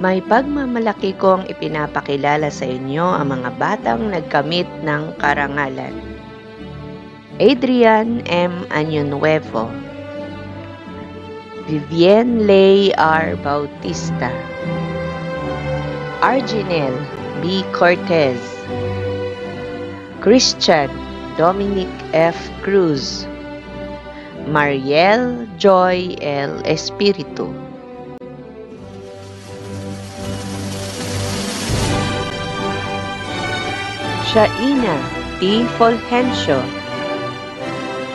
May pagmamalaki kong ipinapakilala sa inyo ang mga batang nagkamit ng karangalan. Adrian M. Añonuevo, Vivienne Ley R. Bautista, Arginel B. Cortez, Christian Dominic F. Cruz, Mariel Joy L. Espiritu, Shaina T. Fulgencio,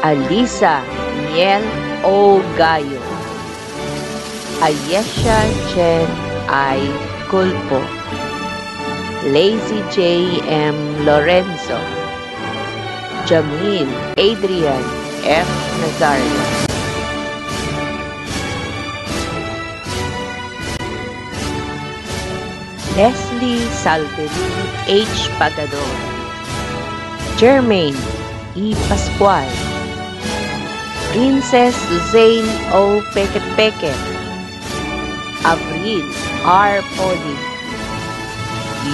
Alisa Miel O. Gayo, Ayesha Jen I. Culpo, Lazy J. M. Lorenzo, Jamil Adrian F. Nazario, Leslie Salverin H. Pagador, Jermaine E. Pascual, Princess Suzanne O. Peket, Avril R. Poli,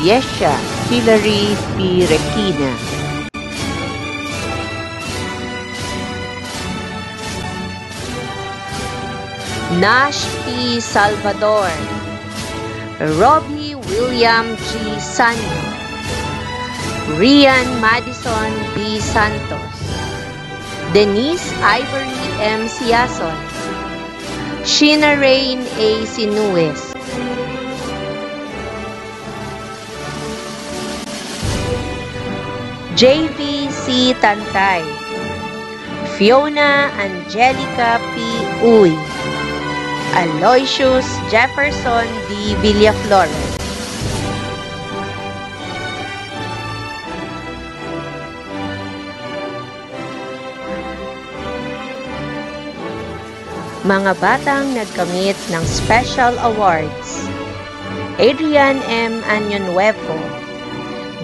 Yesha Hilary P. Requina, Nash P. Salvador, Robbie William G. Sanyo, Rian Madison B. Santos, Denise Ivory M. Siason, Sheena Rain A. Sinues, JV C. Tantay, Fiona Angelica P. Uy, Aloysius Jefferson D. Villaflores, mga batang nagkamit ng special awards. Adrian M. Añonuevo,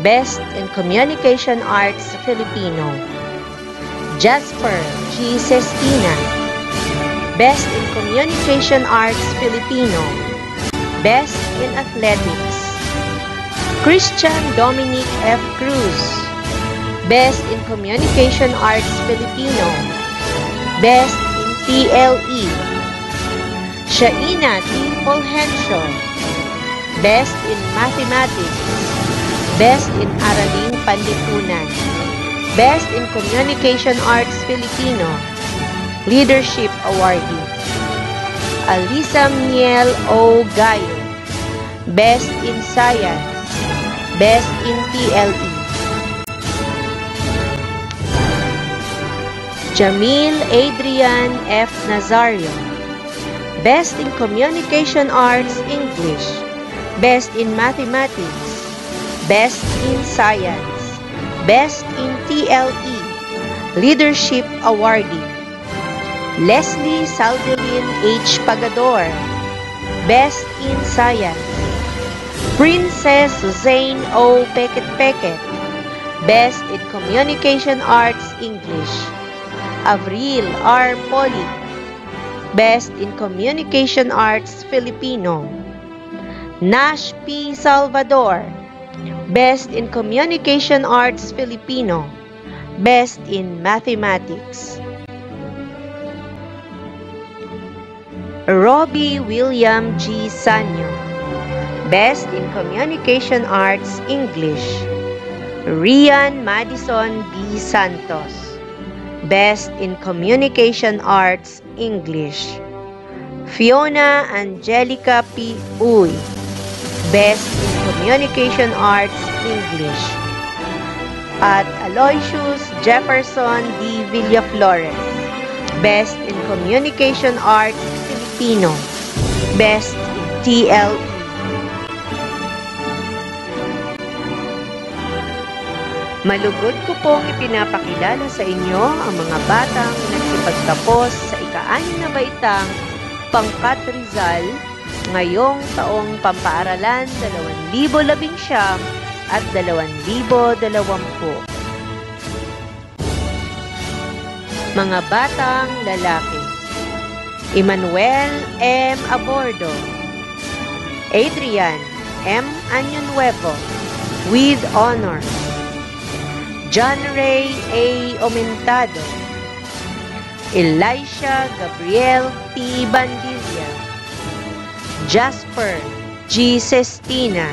Best in Communication Arts Filipino. Jasper G. Sestina, Best in Communication Arts Filipino. Best in Athletics. Christian Dominic F. Cruz, Best in Communication Arts Filipino. Best in TLE. Shaina T. Fulgencio, Best in Mathematics. Best in Araling Panlipunan. Best in Communication Arts Filipino. Leadership Awardee. Alisa Miel O. Gayo, Best in Science. Best in TLE. Jamil Adrian F. Nazario, Best in Communication Arts English. Best in Mathematics. Best in Science. Best in TLE. Leadership Awardee. Leslie Salverin H. Pagador, Best in Science. Princess Suzanne O. Peket, Best in Communication Arts English. Avril R. Poli, Best in Communication Arts Filipino. Nash P. Salvador, Best in Communication Arts Filipino. Best in Mathematics. Robbie William G. Sanyo, Best in Communication Arts English. Rian Madison B. Santos, Best in Communication Arts English. Fiona Angelica P. Uy, Best in Communication Arts English. At Aloysius Jefferson D. Villaflores, Best in Communication Arts Filipino. Best in TLE. Malugod ko pong ipinapakilala sa inyo ang mga batang nagsipagtapos sa ika-6 na baitang Pangkat Rizal ngayong taong pampaaralan 2019 at 2020. Mga batang lalaki: Emmanuel M. Abordo, Adrian M. Año Nuevo, with honors. John Ray A. Aumentado, Elisha Gabriel T. Bandilla, Jasper G. Sestina,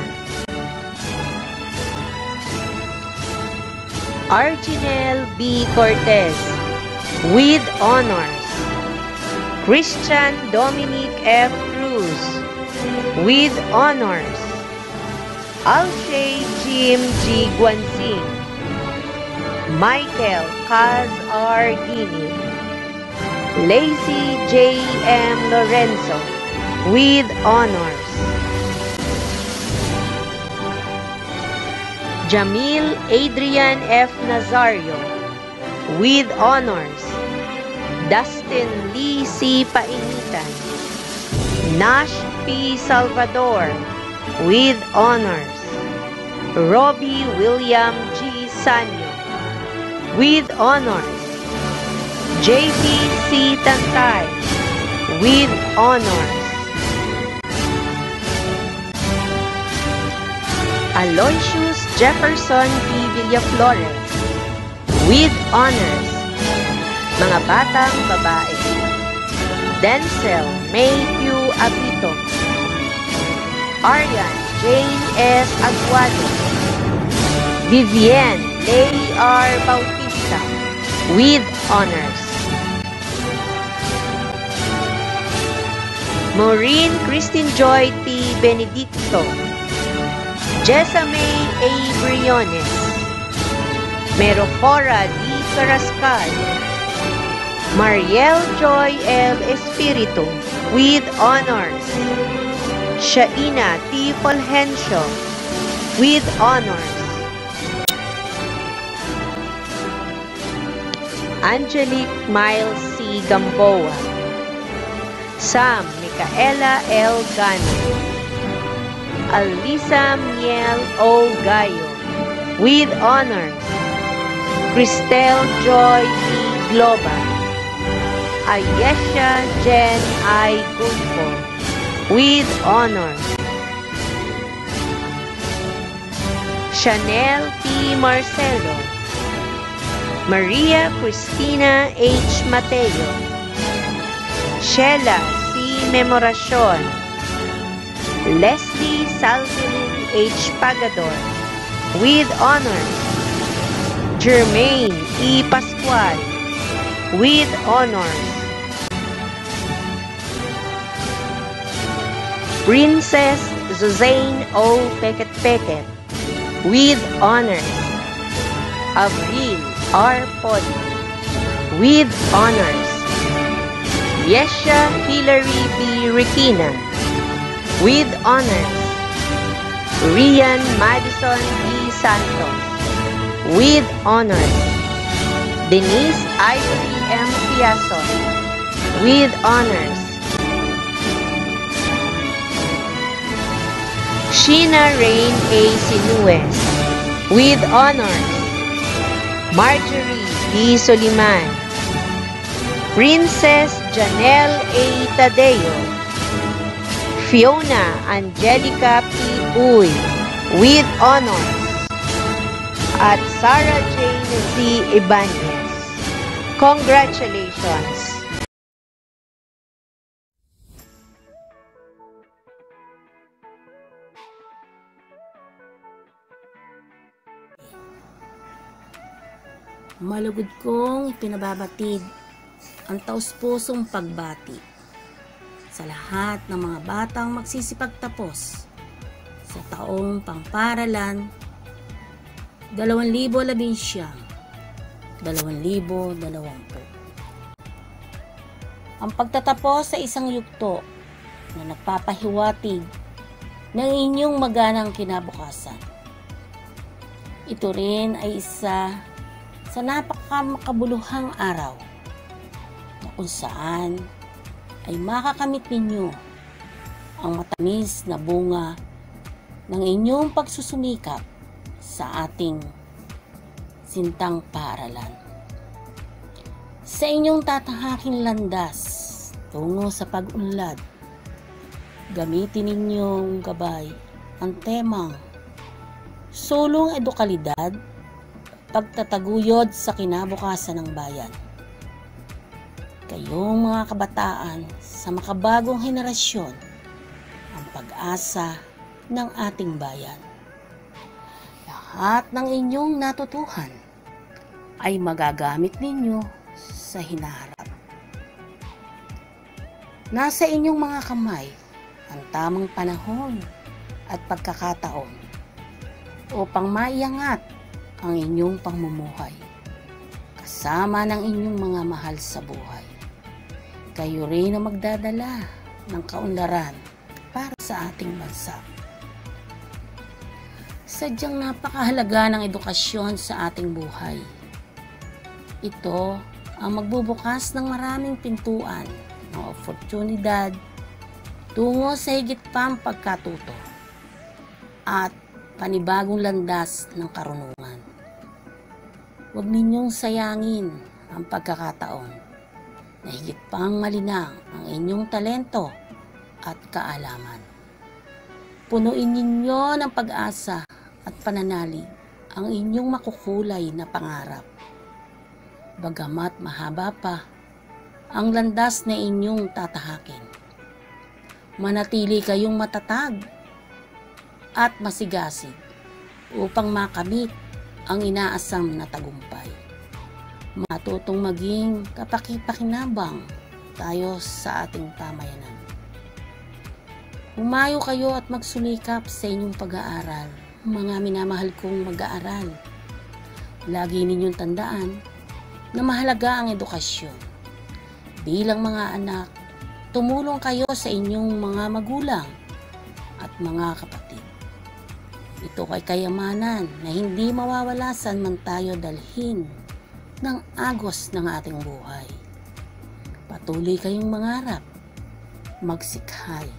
Arginel B. Cortez, with honors. Christian Dominic F. Cruz, with honors. Alshay Jim G. Guanzing, Michael Kaz R. Guinea, Lacey J. M. Lorenzo, with honors. Jamil Adrian F. Nazario, with honors. Dustin Lee C. Painitan, Nash P. Salvador, with honors. Robbie William G. Sanyo, with honors. JP C. Tantay, with honors. Aloysius Jefferson P. Villaflores, with honors. Mga batang babae. Denzel Mayhew Abito, Arian Jane S. Aguado, Vivienne Lay R. Bautista, with honors. Maureen Christine Joy T. Benedicto, Jessamay A. Briones, Merofora D. Carascal, Mariel Joy L. Espiritu, with honors. Shaina T. Fulgencio, with honors. Angelique Miles C. Gamboa, Sam Micaela L. Gano, Alisa Miel O. Gayo, with honors. Cristel Joy E. Globa, Ayesha Jen I. Gulfo, with honors. Chanel P. Marcelo, Maria Cristina H. Mateo, Sheila C. Memoracion, Leslie Salvilin H. Pagador, with honors. Jermaine E. Pascual, with honors. Princess Zuzane O. Peket, with honors. Avril R. Podi, with honors. Yesha Hillary B. Requina, with honors. Rian Madison B. Santos, with honors. Denise Ivory M. Piason, with honors. Sheena Rain A. Sinuez, with honors. Marjorie B. Soliman, Princess Janelle A. Tadeo, Fiona Angelica P. Uy, with honors. At Sarah Jane Z. Ibanez, congratulations! Malugod kong ipinababatid ang taus-pusong pagbati sa lahat ng mga batang magsisipagtapos sa taong pangparalan 2019-2020. Ang pagtatapos sa isang yugto na nagpapahiwatig ng inyong maganang kinabukasan. Ito rin ay isa sa napakamakabuluhang araw na kung saan ay makakamit ninyo ang matamis na bunga ng inyong pagsusumikap sa ating sintang paaralan. Sa inyong tatahaking landas tungo sa pag-unlad, Gamitin ninyong gabay ang temang sulong edukalidad, pagtataguyod sa kinabukasan ng bayan. Kayong mga kabataan sa makabagong henerasyon, ang pag-asa ng ating bayan. Lahat ng inyong natutuhan ay magagamit ninyo sa hinaharap. Nasa inyong mga kamay ang tamang panahon at pagkakataon upang maiangat ang inyong pamumuhay kasama ng inyong mga mahal sa buhay. Kayo rin ang magdadala ng kaunlaran para sa ating bansa. Sadyang napakahalaga ng edukasyon sa ating buhay. Ito ang magbubukas ng maraming pintuan ng oportunidad tungo sa higit pang pagkatuto at panibagong landas ng karunungan. Huwag ninyong sayangin ang pagkakataon na higit pang malinang ang inyong talento at kaalaman. Punuin ninyo ng pag-asa at pananalig ang inyong makukulay na pangarap. Bagamat mahaba pa ang landas na inyong tatahakin, manatili kayong matatag at masigasig upang makamit ang inaasam na tagumpay. Matutong maging kapaki-pakinabang tayo sa ating pamayanan. Humayo kayo at magsulikap sa inyong pag-aaral, mga minamahal kong mag-aaral. Lagi ninyong tandaan na mahalaga ang edukasyon. Bilang mga anak, tumulong kayo sa inyong mga magulang at mga kapatid. Ito ay kayamanan na hindi mawawalasan man tayo dalhin ng agos ng ating buhay. Patuloy kayong mangarap, magsikhay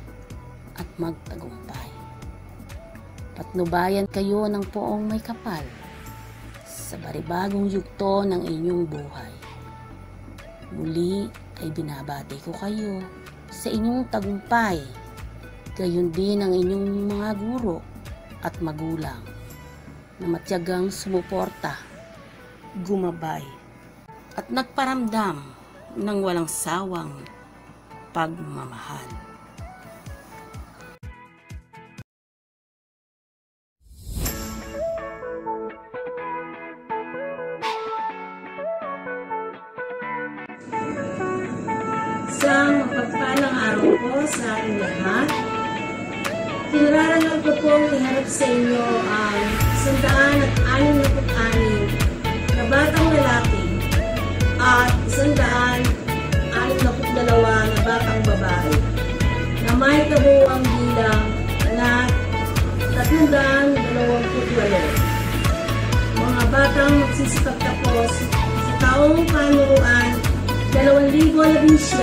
at magtagumpay. Patnubayan kayo ng poong may kapal sa baribagong yugto ng inyong buhay. Muli ay binabati ko kayo sa inyong tagumpay, gayon din ang inyong mga guro at magulang na matyagang sumuporta, gumabay at nagparamdam ng walang sawang pagmamahal. Isang mapagpalang araw po sa ating lahat. Kinararangan ko pong iharap sa inyo ang 166 na batang lalaki at 162 na batang babae na may kabuuang bilang na 328. Mga batang magsisipagtapos sa taong kanuruan 2019-2020.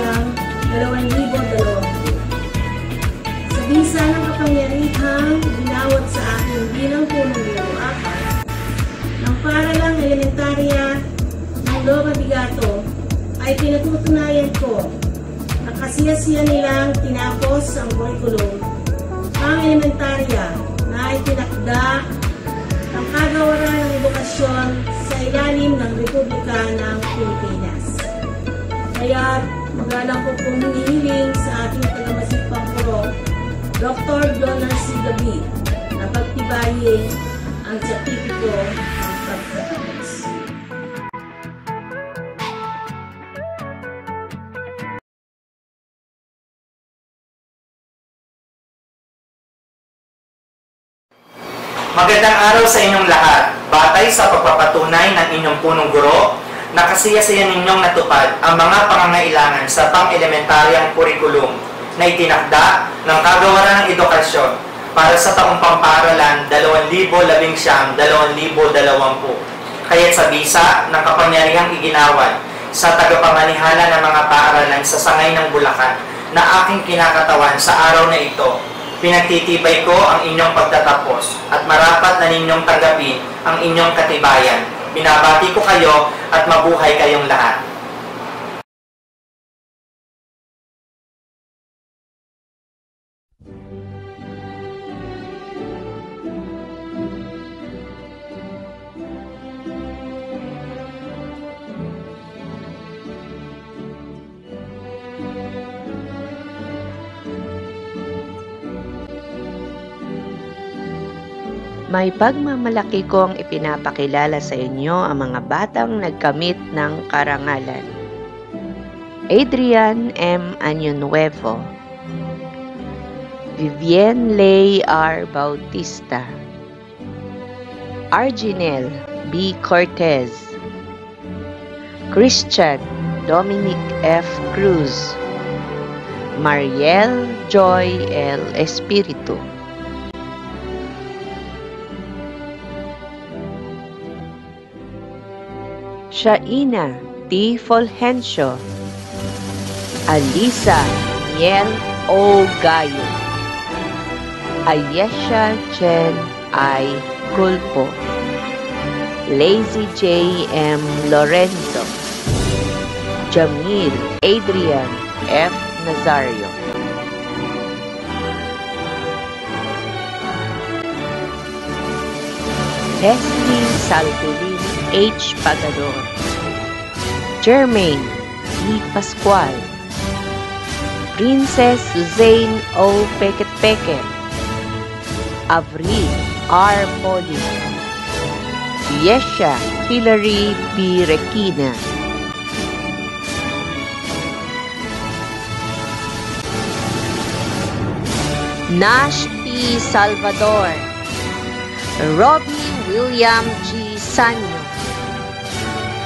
Sa bisa ng kapangyarihang binawat sa akin bilang punong guro 4 ng paralang elementarya ng Loma Bigato ay pinatutunayan ko na kasiyasiya nilang tinapos ang kurikulum pang elementarya na itinakda ng Kagawaran ng Edukasyon sa ilalim ng Republika ng Pilipinas. Kaya magalang ko pong hinihiling sa ating tagamasipang puro, Dr. Donald C. David, na pagtibayin ang sertipiko ng pagtatapos. Magandang araw sa inyong lahat. Batay sa pagpapatunay ng inyong punong guro, nakasiyasiyan ninyong natupad ang mga pangangailangan sa pang-elementaryang kurikulum na itinakda ng Kagawaran ng Edukasyon para sa taong pamparalan 2019-2020, kaya't sa bisa ng kapangyarihang iginawad sa tagapamanihala ng mga paaralan sa Sangay ng Bulacan na aking kinakatawan sa araw na ito, pinagtitibay ko ang inyong pagtatapos at marapat na ninyong tanggapin ang inyong katibayan. Binabati ko kayo at mabuhay kayong lahat. May pagmamalaki kong ipinapakilala sa inyo ang mga batang nagkamit ng karangalan. Adrian M. Añonuevo, Vivienne Ley R. Bautista, Arginel B. Cortez, Christian Dominic F. Cruz, Mariel Joy L. Espiritu, Shaina T. Fulgencio, Alisa Miel O. Gayo, Ayesha Chen I. Gulpo, Lazy J. M. Lorenzo, Jamil Adrian F. Nazario, Leslie Salvelin H. Pagador, Jermaine E. Pascual, Princess Suzanne O. Peket-Peket, Avril R. Poli, Yesha Hilary B. Requina, Nash P. Salvador, Robbie William G. Sanyo,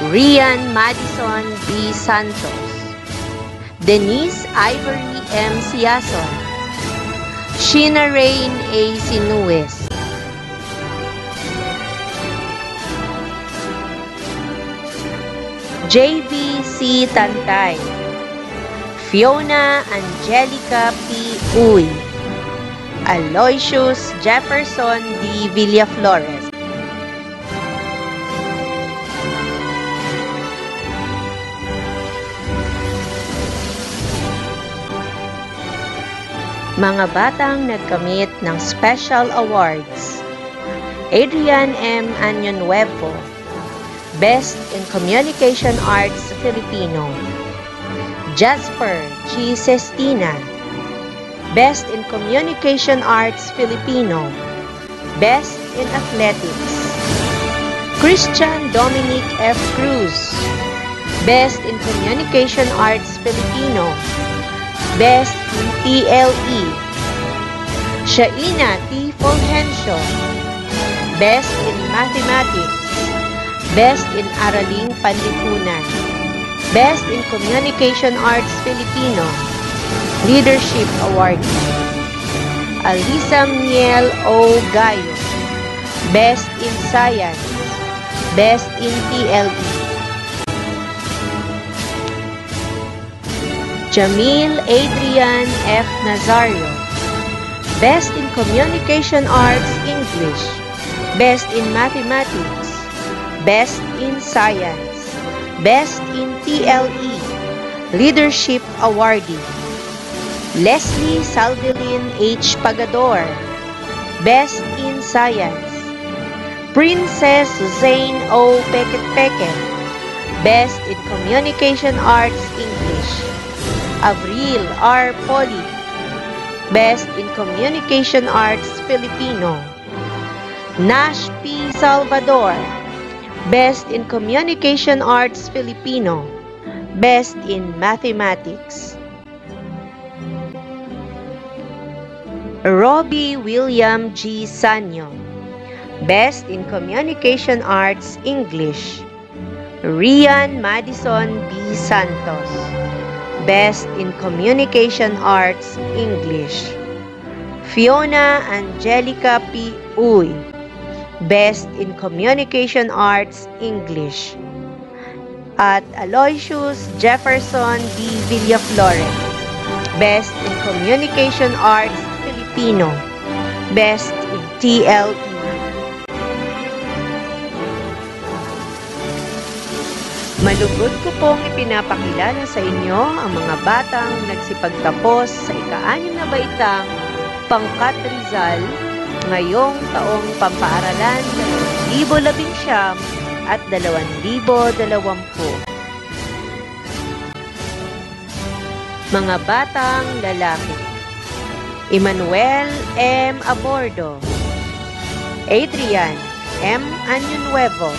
Rian Madison B. Santos, Denise Ivory M. Siason, Sheena Rain A. Sinuez, JB C. Tantay, Fiona Angelica P. Uy, Aloysius Jefferson D. Villaflores, mga batang nagkamit ng special awards. Adrian M. Añonuevo, Best in Communication Arts Filipino. Jasper G. Sestina, Best in Communication Arts Filipino. Best in Athletics. Christian Dominic F. Cruz, Best in Communication Arts Filipino. Best in TLE. Shaina T. Fulgencio, Best in Mathematics. Best in Araling Panlipunan. Best in Communication Arts Filipino. Leadership Award. Alisa Miel O. Gayo, Best in Science. Best in TLE. Jamil Adrian F. Nazario, Best in Communication Arts English. Best in Mathematics. Best in Science. Best in TLE. Leadership Awardee. Leslie Salvelin H. Pagador, Best in Science. Princess Suzanne O. Peket-Peket, Best in Communication Arts English. Avril R. Poli, Best in Communication Arts Filipino. Nash P. Salvador, Best in Communication Arts Filipino. Best in Mathematics. Robbie William G. Sanyo, Best in Communication Arts English. Rian Madison B. Santos, Best in Communication Arts English. Fiona Angelica P. Uy, Best in Communication Arts English. At Aloysius Jefferson D. Villaflores, Best in Communication Arts Filipino. Best in TLE. Malugod ko pong ipinapakilala sa inyo ang mga batang nagsipagtapos sa ika-6 na baitang Pangkat Rizal, ngayong taong pampaaralan 2019 at 2020. Mga batang lalaki: Emmanuel M. Abordo, Adrian M. Año-Nuevo,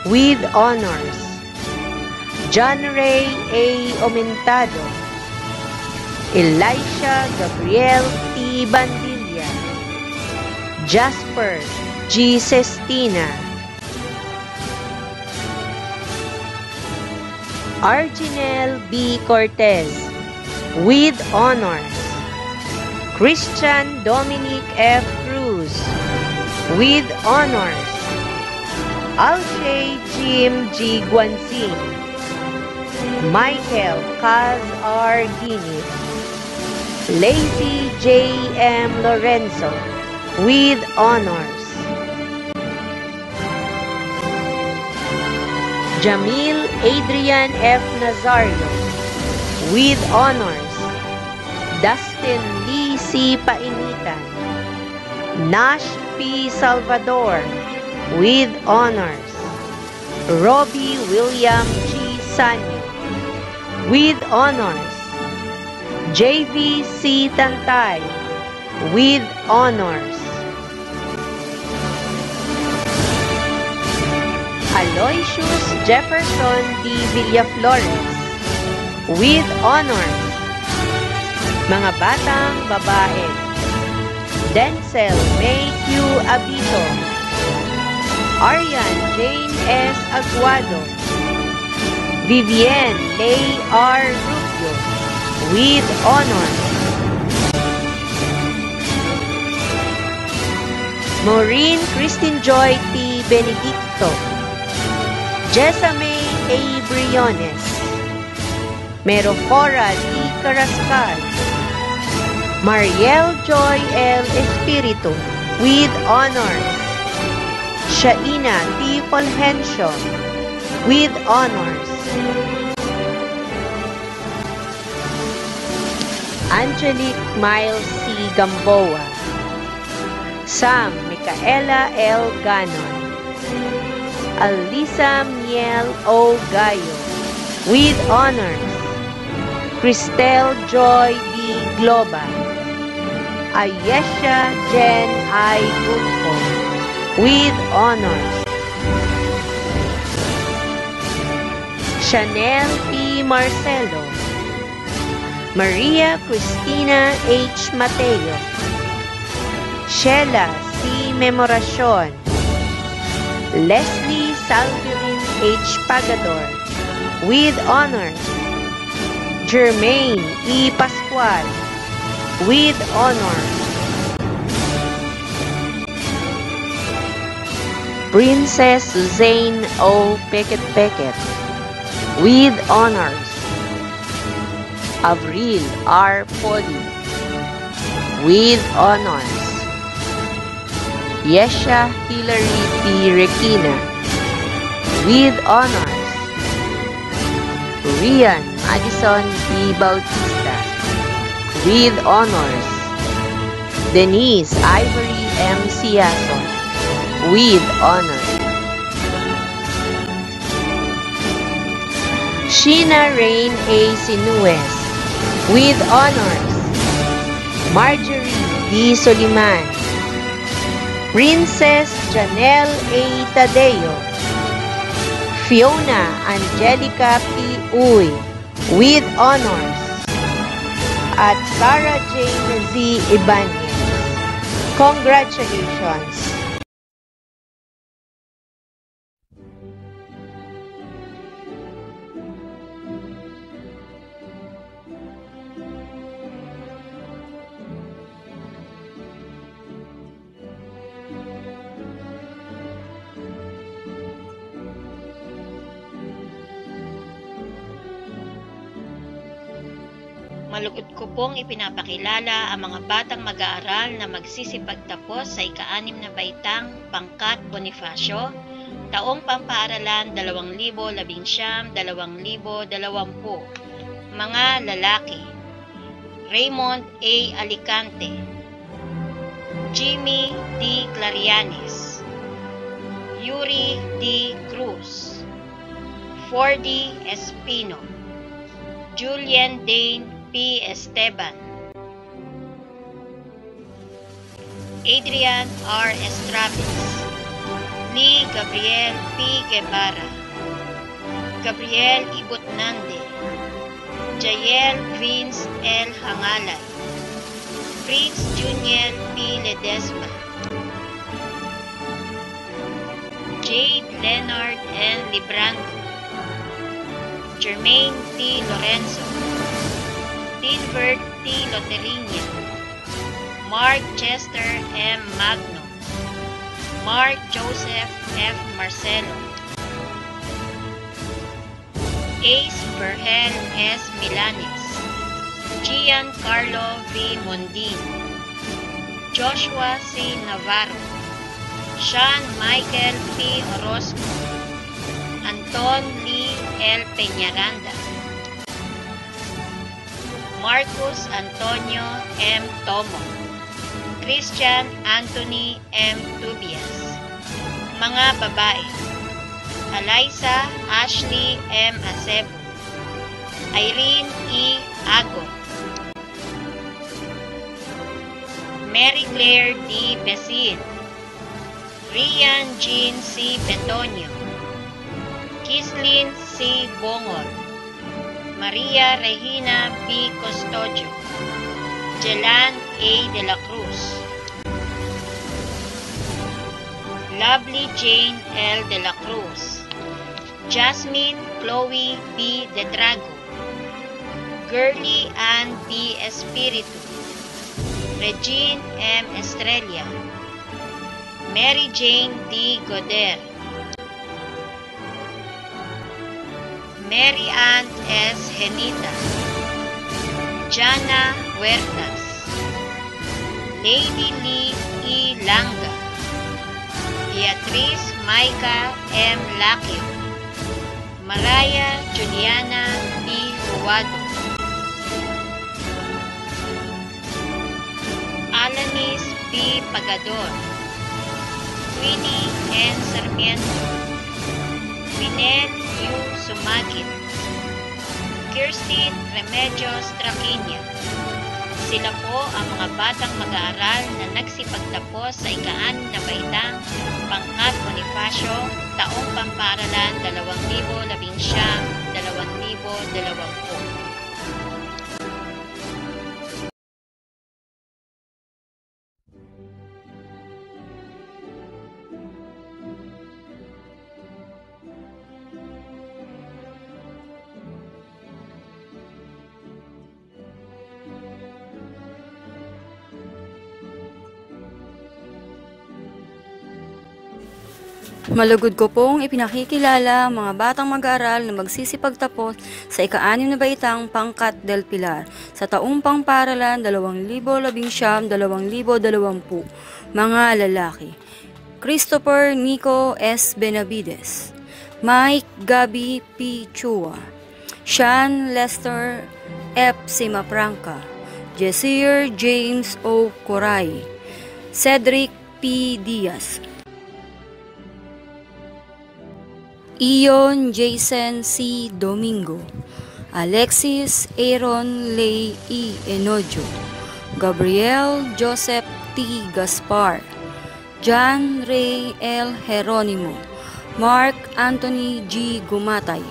with honors. John Ray A. Aumentado, Elisha Gabriel T. Bandilla, Jasper G. Sestina, Arginel B. Cortez, with honors. Christian Dominic F. Cruz, with honors. Alshay Jim G. Guanzin, Michael Kaz R. Guinea, Lacey J. M. Lorenzo, with honors. Jamil Adrian F. Nazario, with honors. Dustin Lee C. Painitan, Nash P. Salvador, with honors. Robbie William G. Sanyo, with honors. JVC Tantay, with honors. Aloysius Jefferson D. Villaflores, with honors. Mga batang babae: Denzel May Q. Abito, Arian Jane S. Aguado, Vivienne Lay R. Rubio, with honors. Maureen Christine Joy T. Benedicto, Jessame A. Briones, Merofora D. Carrascal, Mariel Joy L. Espiritu, with honors. Shaina T. Fulgencio, with honors. Angelique Miles C. Gamboa, Sam Micaela L. Ganon, Alisa Miel O. Gayo, with honors. Cristel Joy D. Globa, Ayesha Jen I. Gutko, with honors. Chanel P. Marcelo, Maria Cristina H. Mateo, Sheila C. Memoracion, Leslie Salvilin H. Pagador, with honors. Jermaine E. Pascual, with honors. Princess Suzanne O. Peket, with honors. Avril R. Poli, with honors. Yesha Hilary P. Requina, with honors. Rian Madison P. Bautista, with honors. Denise Ivory M. Siason, with honors. Sheena Rain A. Sinuez, with honors. Marjorie D. Soliman, Princess Janelle A. Tadeo, Fiona Angelica P. Uy, with honors. At Sarah Jane Z. Ibanez, congratulations! Malugod ko pong ipinapakilala ang mga batang mag-aaral na magsisipagtapos sa ika-6 na baitang Pangkat Bonifacio, taong pampaaralan 2019-2020. Mga lalaki: Raymond A. Alicante, Jimmy D. Clarianes, Yuri D. Cruz, Fordy Espino, Julian Dane P. Esteban, Adrian R. Estraves, Lee Gabriel P. Guevara, Gabriel Ibutnande, Jael Vince L. Hangalay, Prince Juniel P. Ledesma, Jade Leonard N. Librando, Jermaine T. Lorenzo, Dilbert T. Loterinia, Mark Chester M. Magno, Mark Joseph F. Marcelo, Ace Vergel S. Milanes, Giancarlo V. Mondin, Joshua C. Navarro, Sean Michael P. Orozco, Anton Lee L. Peñaranda, Marcus Antonio M. Tomo, Christian Anthony M. Tubias. Mga babae: Alyssa Ashley M. Acebo, Irene E. Agon, Mary Claire D. Besin, Rian Jean C. Betonio, Kislin C. Bongol, Maria Regina B. Custodio, Jelan A. de la Cruz, Lovely Jane L. de la Cruz, Jasmine Chloe B. de Drago, Girly Ann B. Espiritu, Regine M. Estrella, Mary Jane D. Goder, Mary Ann S. Genita, Jana Huertas, Lady Lee E. Langa, Beatriz Maika M. Lakio, Maraya Juliana B. Ruado, Alanis B. Pagador, Winnie N. Sarmiento, Winel U. Sumagit, Kirsten Remedios Traquinia. Sila po ang mga batang mag-aaral na nagsipagtapos sa ika-6 na baitang Pangkat Bonifacio, taong pamparalan 2019-2020. Malugod ko pong ipinakikilala ang mga batang mag-aaral na magsisipagtapos sa ika-6 na baitang Pangkat del Pilar sa taong pangparalan 2019-2020. Mga lalaki: Christopher Nico S. Benavides, Mike Gabi P. Chua, Sean Lester F. Simapranca, Jessier James O. Coray, Cedric P. Diaz, Ion Jason C. Domingo, Alexis Aaron Lay E. Enojo, Gabriel Joseph T. Gaspar, John Ray L. Jeronimo, Mark Anthony G. Gumatay,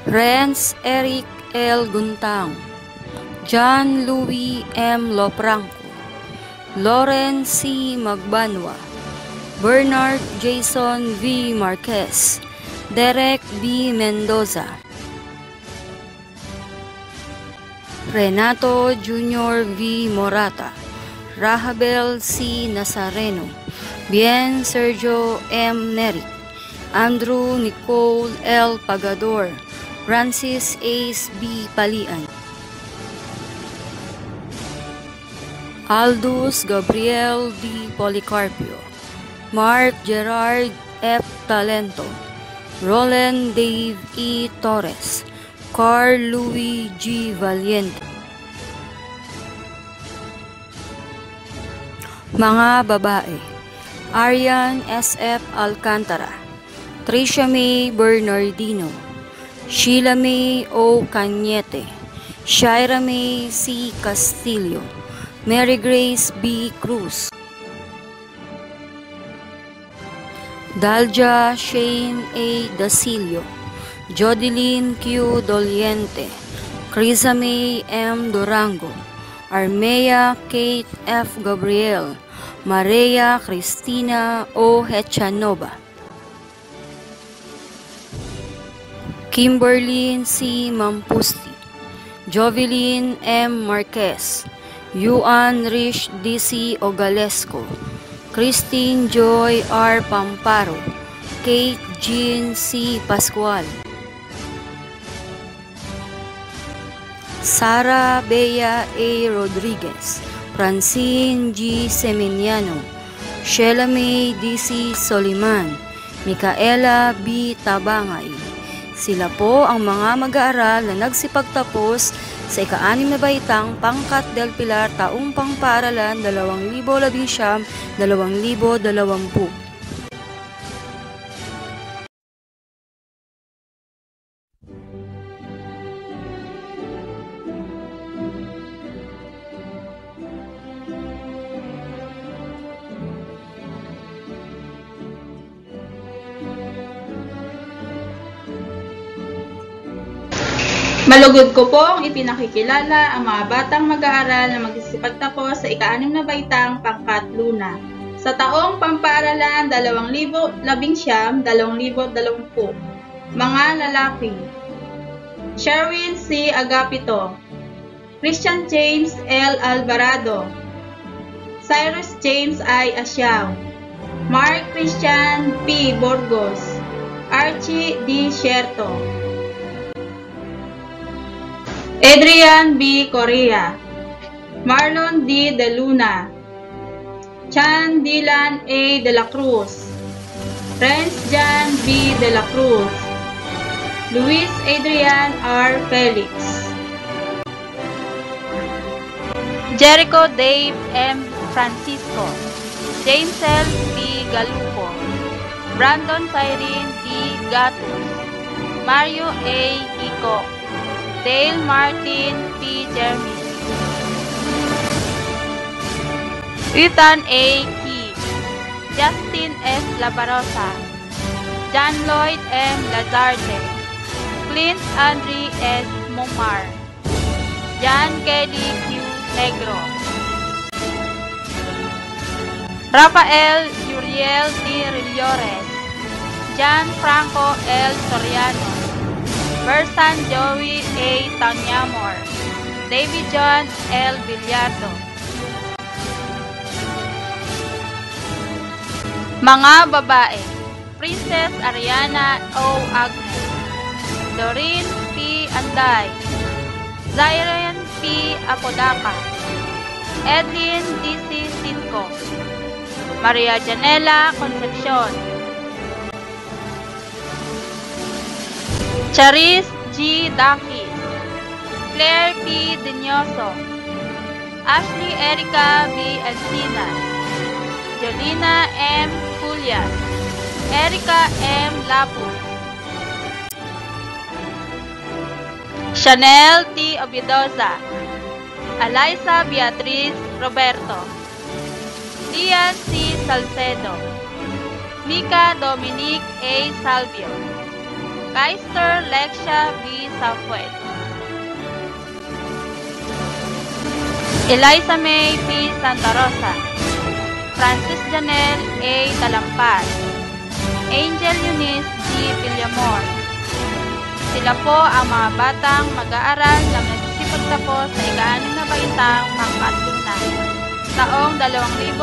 Renz Eric L. Guntang, John Louis M. Lopranco, Lawrence C. Magbanwa, Bernard Jason V. Marquez, Derek B. Mendoza, Renato Jr. V. Morata, Rahabel C. Nazareno, Bien Sergio M. Neric, Andrew Nicole L. Pagador, Francis Ace B. Palian, Aldous Gabriel D. Policarpio, Mark Gerard F. Talento, Roland Dave E. Torres, Carl Louis G. Valiente, Mga babae: Arian S.F. Alcantara, Tricia May Bernardino, Sheila May O. Cañete, Shaira May C. Castillo, Mary Grace B. Cruz, Dalja Shane A. Dasilio, Jodeline Q. Doliente, Crisa May M. Durango, Armea Kate F. Gabriel, Maria Cristina O. Hechanova, Kimberlyn C. Mampusti, Jovelyn M. Marquez, Yuan Rich D.C. Ogalesco, Christine Joy R. Pamparo, Kate Jean C. Pascual, Sara Bea A. Rodriguez, Francine G. Semeniano, Sheila May D.C. Soliman, Micaela B. Tabangay. Sila po ang mga mag-aaral na nagsipagtapos sa ika-6 na baitang Pangkat del Pilar taong pangpaaralan 2019-2020. Malugod ko pong ipinakikilala ang mga batang mag-aaral na magsisipagtapos sa ika-6 na baitang Pangkat Luna sa taong pampaaralan 2019-2020. Mga lalaki: Sherwin C. Agapito, Christian James L. Alvarado, Cyrus James I. Asiao, Mark Christian P. Burgos, Archie D. Sherto, Adrian B. Correa, Marlon D. De Luna, Chan Dylan A. De la Cruz, Renz Jan B. De la Cruz, Luis Adrian R. Felix, Jericho Dave M. Francisco, Jamesel B. Galupo, Brandon Cyrene D. Gatus, Mario A. Iko, Dale Martin P. Jeremy, Ethan A. Key, Justin S. Labarosa, John Lloyd M. Lazarte, Clint Andre S. Mumar, John Kelly Q. Negro, Rafael Uriel D. Rilores, John Franco L. Soriano, Bersan Joey A. Tanyamor, David John L. Villardo. Mga babae: Princess Ariana O. Agnes, Doreen P. Anday, Zyren P. Apodaca, Edlin D.C. Cinco, Maria Janela Concepcion, Charis G. Dakis, Claire P. Dinyoso, Ashley Erica B. Encinas, Jolina M. Julias, Erica M. Lapus, Chanel T. Obiedosa, Eliza Beatriz Roberto, Lian C. Salcedo, Mika Dominique A. Salvio, Kaister Lexia B. Safuet, Eliza May P. Santa Rosa, Francis Janel A. Talampas, Angel Eunice G. Villamor. Sila po ang mga batang mag-aaral na nagsisipagtapos sa ika-6 na baitang Pangkat Luna taong 2019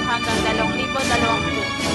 hanggang 2020.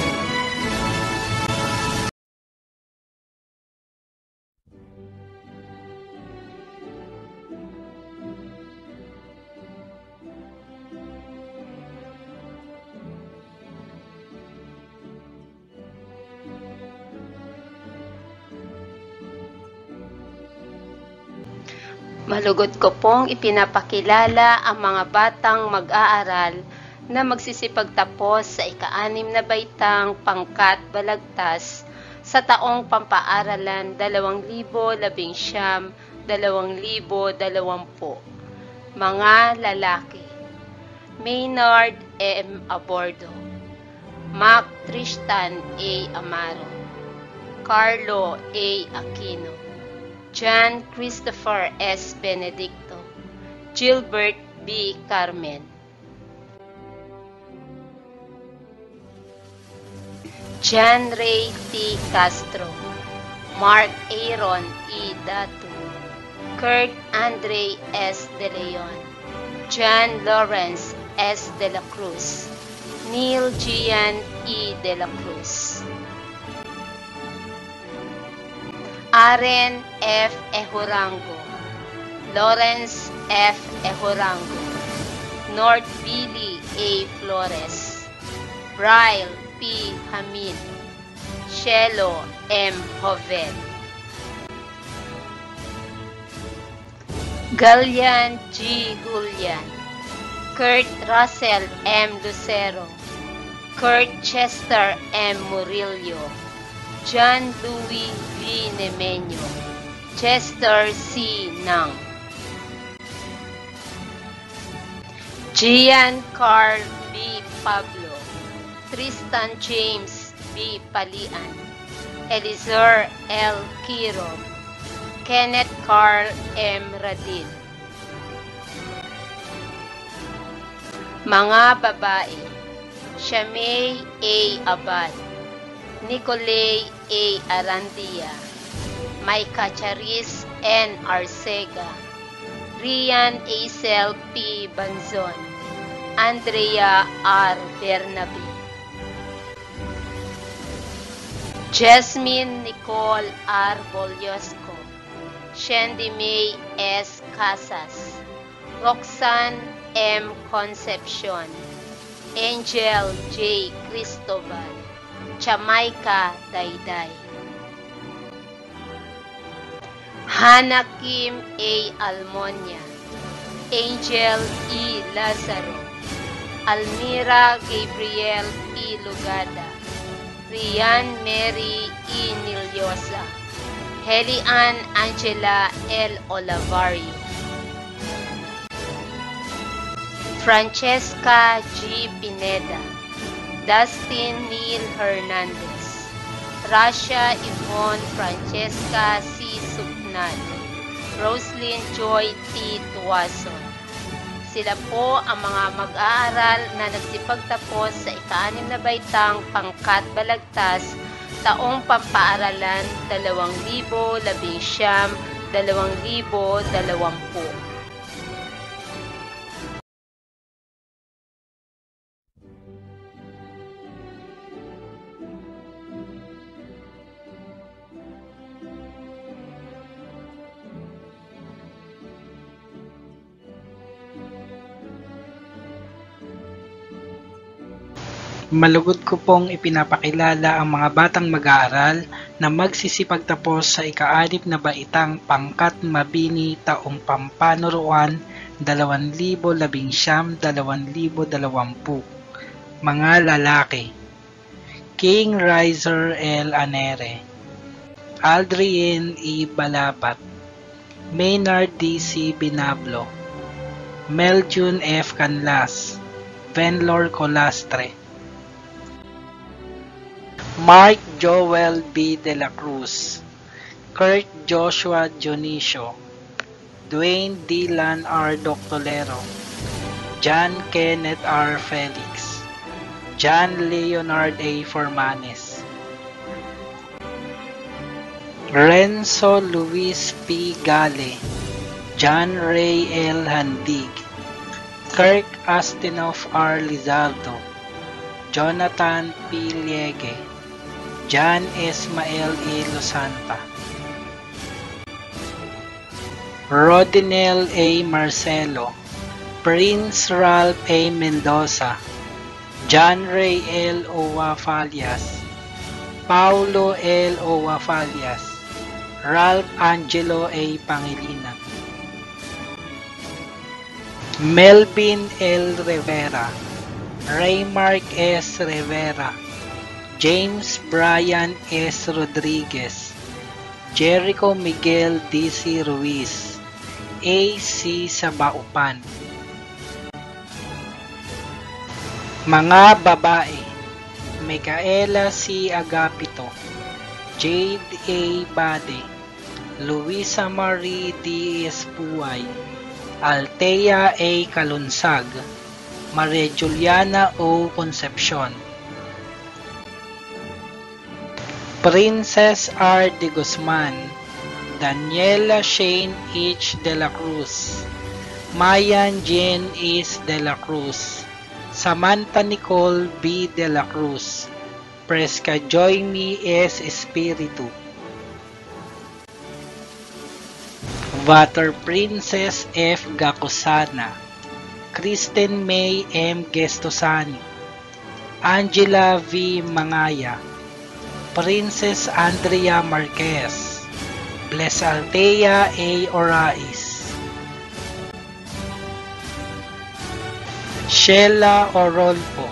Malugod ko pong ipinapakilala ang mga batang mag-aaral na magsisipagtapos sa ika-6 na baitang pangkat balagtas sa taong pampaaralan 2019-2020. Mga lalaki: Maynard M. Abordo, Mac Tristan A. Amaro, Carlo A. Aquino, John Christopher S. Benedicto, Gilbert B. Carmen, John Ray T. Castro, Mark Aaron E. Datu, Kurt Andre S. De Leon, John Lawrence S. De La Cruz, Neil Gian E. De La Cruz, Aren F. Ejorango, Lawrence F. Ejorango, North Billy A. Flores, Bryle P. Hamid, Shelo M. Jovel, Galian G. Julian, Kurt Russell M. Lucero, Kurt Chester M. Murillo, John Louis V. Nemeño, Chester C. Nang, Gian Carl B. Pablo, Tristan James B. Palian, Elizur L. Quiro, Kenneth Carl M. Radil. Mga babae: Shamay A. Abad, Nicolay A. Arandia, Maika Charis N. Arcega, Rian Acel P. Banzon, Andrea R. Bernabe, Jasmine Nicole R. Bolyosco, Shandy May S. Casas, Roxanne M. Concepcion, Angel J. Cristobal, Jamaica Dayday, Hannah Kim A. Almonia, Angel E. Lazaro, Almira Gabriel P. Lugada, Rian Mary E. Niliosa, Helian Angela L. Olavario, Francesca G. Pineda, Dustin Neil Hernandez, Rasha Yvonne Francesca C. Supnal, Roslyn Joy T. Tuason. Sila po ang mga mag-aaral na nagsipagtapos sa ika-6 na baitang pangkat balagtas taong pampaaralan 2019-2020. Malugod ko pong ipinapakilala ang mga batang mag-aaral na magsisipagtapos sa ika-6 na baitang pangkat mabini taong pampanuruan 2019-2020. Mga lalaki: King Rizer L. Anere, Aldrien E. Balabat, Maynard D.C. Binablo, Meljun F. Canlas, Venlor Colastre, Mark Joel B. De La Cruz, Kurt Joshua Dionisio, Dwayne Dylan R. Doctolero, John Kenneth R. Felix, John Leonard A. Formanes, Renzo Luis P. Gale, John Ray L. Handig, Kirk Astinoff R. Lizardo, Jonathan P. Liege, John Ismael A. Losanta, Rodinel A. Marcelo, Prince Ralph A. Mendoza, John Ray L. Oafalias, Paulo L. Oafalias, Ralph Angelo A. Pangilinan, Melvin L. Rivera, Raymark S. Rivera, James Brian S. Rodriguez, Jericho Miguel D.C. Ruiz, A.C. Sabaupan. Mga babae: Micaela C. Agapito, Jade A. Bade, Luisa Marie D. Espuay, Althea A. Kalunsag, Maria Juliana O. Concepcion. Princess R. de Guzman, Daniela Shane H. de la Cruz, Mayan Jean S. de la Cruz, Samantha Nicole B. de la Cruz, Presca Joymi S. Espiritu. Water Princess F. Gacosana, Kristen May M. Gestosani, Angela V. Mangaya, Princess Andrea Marquez, Bless Althea A. Orais, Sheila Orolfo,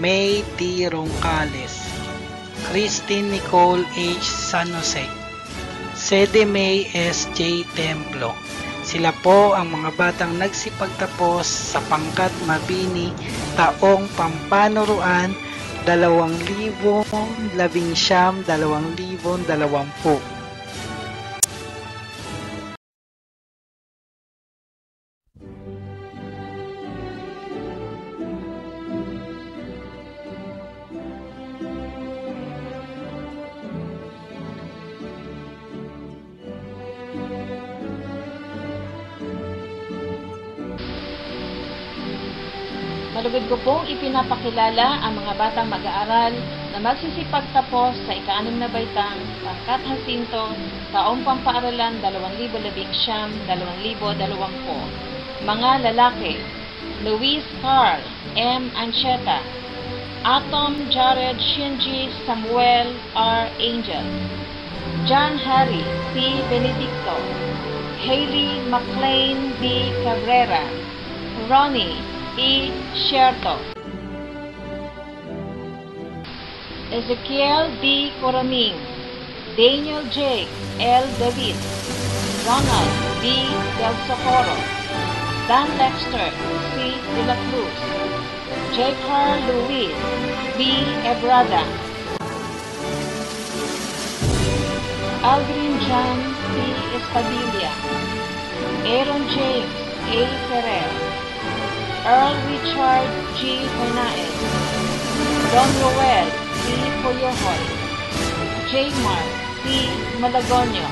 May D. Roncales, Christine Nicole H. San Jose, Sede May S. J. Templo. Sila po ang mga batang nagsipagtapos sa pangkat mabini taong pampanuruan 2019-2020. Malugod ko pong ipinapakilala ang mga batang mag-aaral na magsisipagtapos sa ika-6 na baitang pangkat Jacinto taong pampaaralan 2019-2020. Mga lalaki: Luis Carl M. Ancheta, Atom Jared Shinji Samuel R. Angel, John Harry C. Benedicto, Hailey McLean D. Cabrera, Ronnie E. Sherto, Ezekiel D. Coraming, Daniel J. L. David, Ronald D. Del Socorro, Dan Dexter C. De la Cruz, J. Carl Luis B. Ebrada, Aldrin John C. Espadilla, Aaron James A. Ferrer, Earl Richard G. Hernaez, Don Roel C. Poyohoy, J. Mark C. Malagonio,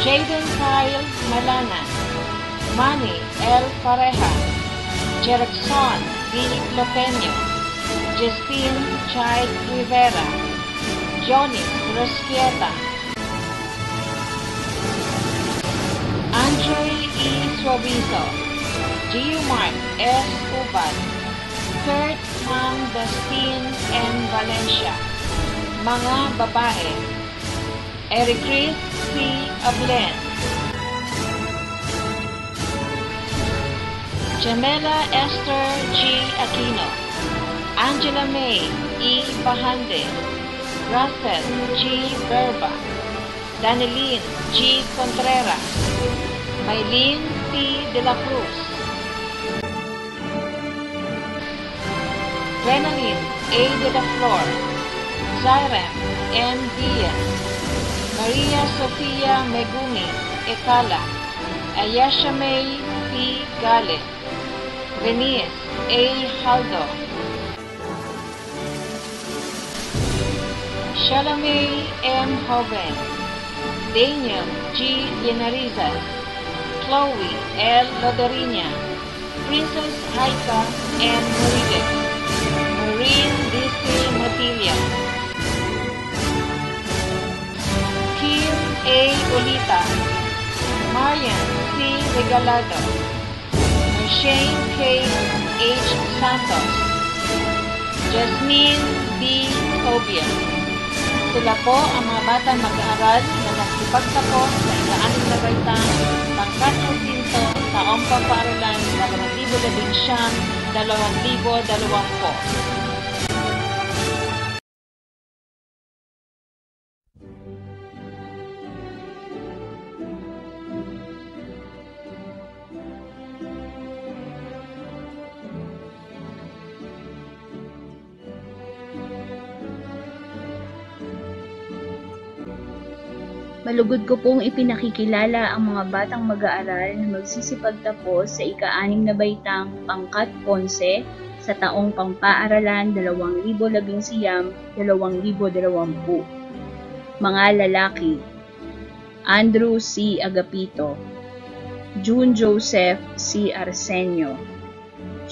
Jaden Kyle Malana, Manny L. Pareja, Jerickson D. Lopeño, Justine Chai Rivera, Johnny Rosquieta, Andre E. Suavizo, Giomar S. Ubad, Kurt Mang Dustin M. Valencia. Mga babae: Eric Chris C. Ablen, Jamela Esther G. Aquino, Angela May E. Bahande, Russell G. Berba, Daneline G. Contreras, Maylene P. de la Cruz, Renaline A. de la Flor, Zyrem M. Diaz, Maria Sofia Megumi Ekala, Ayesha May P. Gale, Venice A. Haldo, Shalomay M. Hoven, Daniel G. Yenarizas, Chloe L. Loderinia, Princess Aika N. Morides, Maureen D.C. Matilla, Kim A. Olita, Marian C. Regalado, Shane K. H. Santos, Jasmine D. Tobia. Sila po ang mga batang mag-aaral na nagsipagtapos sa ika-6 na baitang Pangkat Jacinto, taong pampaaralan 2019-2020. Malugod ko pong ipinakikilala ang mga batang mag-aaral na magsisipagtapos sa ika-6 na baitang Pangkat Ponce sa taong pampaaralan 2019-2020. Mga lalaki: Andrew C. Agapito, June Joseph C. Arsenio,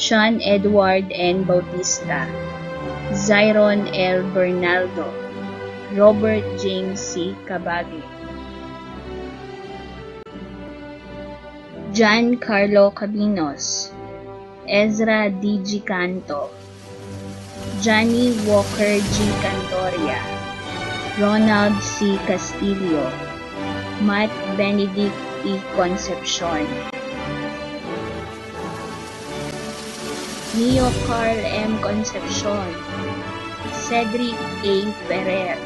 Sean Edward N. Bautista, Zyron L. Bernaldo, Robert James C. Cabagi, John Carlo Cabinos, Ezra D. G. Canto, Johnny Walker G. Cantoria, Ronald C. Castillo, Matt Benedict E. Concepcion, Neo Carl M. Concepcion, Cedric A. Ferrer,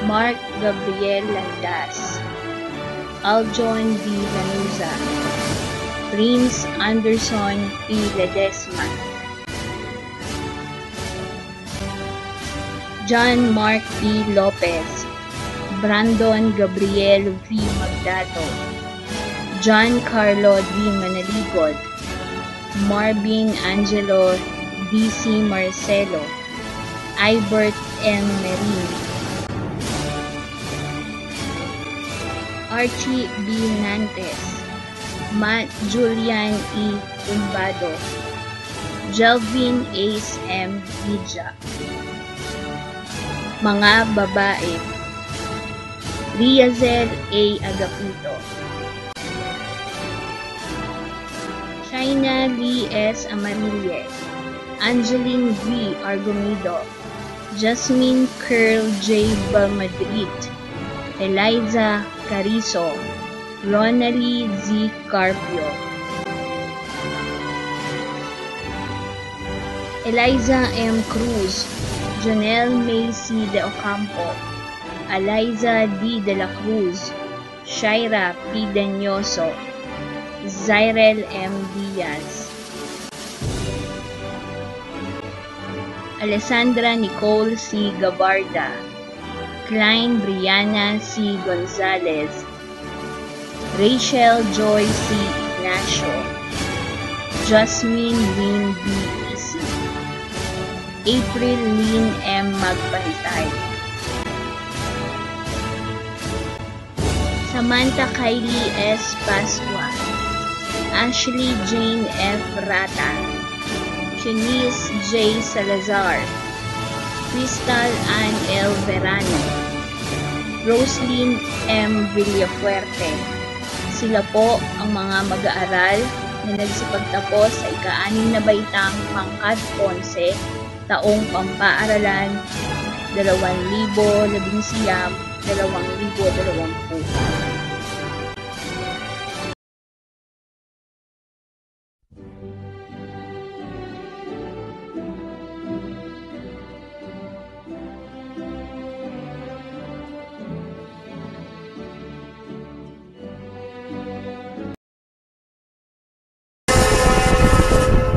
Mark Gabriel Landas, Aljon D. Lanuza, Prince Anderson P. Ledesma, John Mark P. Lopez, Brandon Gabriel V. Magdato, John Carlo D. Manaligod, Marvin Angelo D. C. Marcelo, Ibert M. Merin, Archie B. Nantes, Matt Julian E. Tumbado, Jelvin Ace M. Hija. Mga babae: Riazel A. Agapito, Shaina Lee S. Amarille, Angeline V. Argomido, Jasmine Curl J. Balmadrid, Eliza Carizo, Ronalie Z. Carpio, Eliza M. Cruz, Janelle Macy de Ocampo, Eliza D. de la Cruz, Shaira P. Danyoso, Zyrel M. Diaz, Alessandra Nicole C. Gabarda, Klein Brianna C. Gonzalez, Rachel Joy C. Ignacio, Jasmine Lynn B. Isi, April Lynn M. Magpantay, Samantha Kylie S. Pascua, Ashley Jane F. Rata, Shanice J. Salazar, Crystal Ann L. Verano, Roslyn M. Villafuerte. Sila po ang mga mag-aaral na nagsipagtapos sa ika-6 na baitang Pangkat Ponce, taong pampaaralan 2019-2020.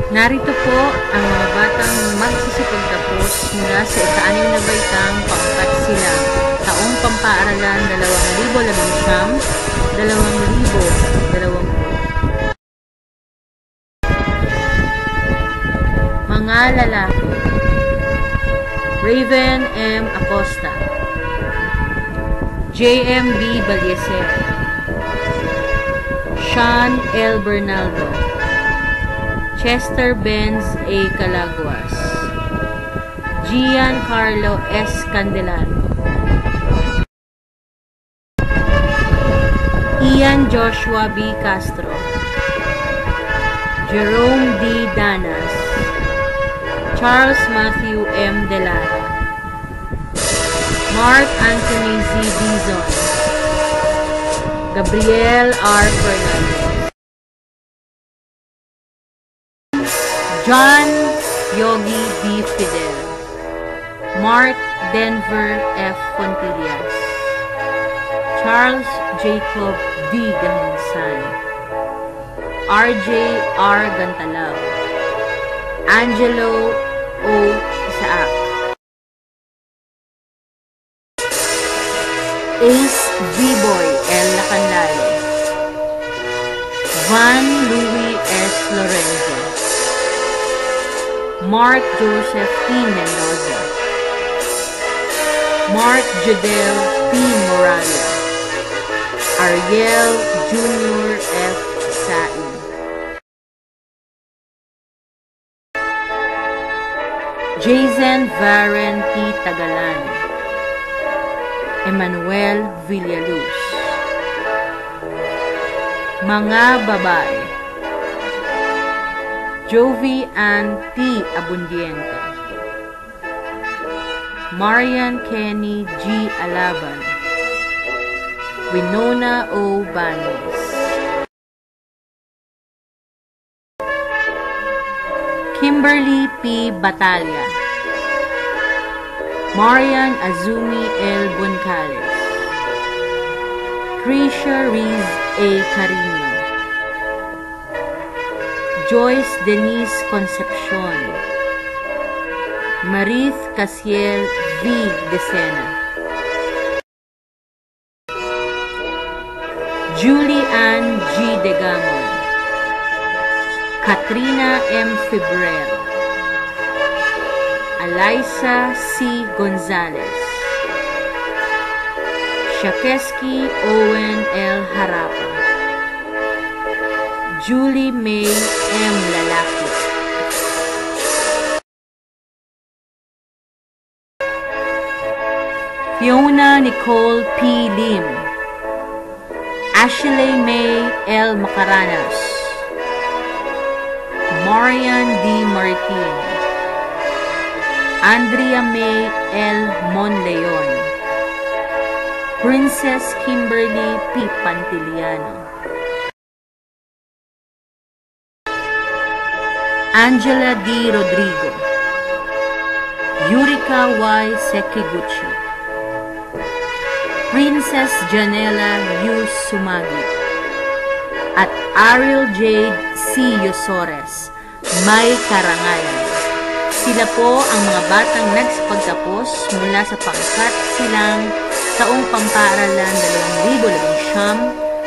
Narito po ang mga batang magsisipagtapos mula sa ika-6 na baitang Pangkat Sila, taong pampaaralan 2019-2020. Mga lalaki: Raven M. Acosta, JMB Balyeser, Sean L. Bernaldo, Chester Benz A. Calaguas, Gian Carlo S. Candelaro, Ian Joshua B. Castro, Jerome D. Danas, Charles Matthew M. Delara, Mark Anthony Z. Dizon, Gabriel R. Fernandez, John Yogi B. Fidel, Mark Denver F. Fontillas, Charles Jacob D. Gahinsan, RJ R. Gantalao, Angelo O. Isaac, Ace V-Boy L. Lacanlayo, Van Louis S. Lorenzo, Mark Joseph P. Mendoza, Mark Jodel P. Morales, Ariel Jr. F. Sain, Jason Varen P. Tagalan, Emmanuel Villaluz. Mga babae: Jovi Ann T. Abundiente, Marian Kenny G. Alaban, Winona O. Banes, Kimberly P. Batalla, Marian Azumi L. Boncales, Trisha Riz A. Carino, Joyce Denise Concepcion, Marith Casiel V. Decena, Julie Ann G. Degamon, Katrina M. Febrero, Alyssa C. Gonzalez, Shakeski Owen L. Harapa, Julie May M. Lalaki, Fiona Nicole P. Lim, Ashley May L. Macaranas, Marian D. Martin, Andrea May L. Monleon, Princess Kimberly P. Pantiliano, Angela D. Rodrigo, Yurika Y. Sekiguchi, Princess Janela U. Sumagi, at Ariel Jade C. Yosores, may karangalan. Sila po ang mga batang nagsipagtapos mula sa pangkat silang taong pampaaralan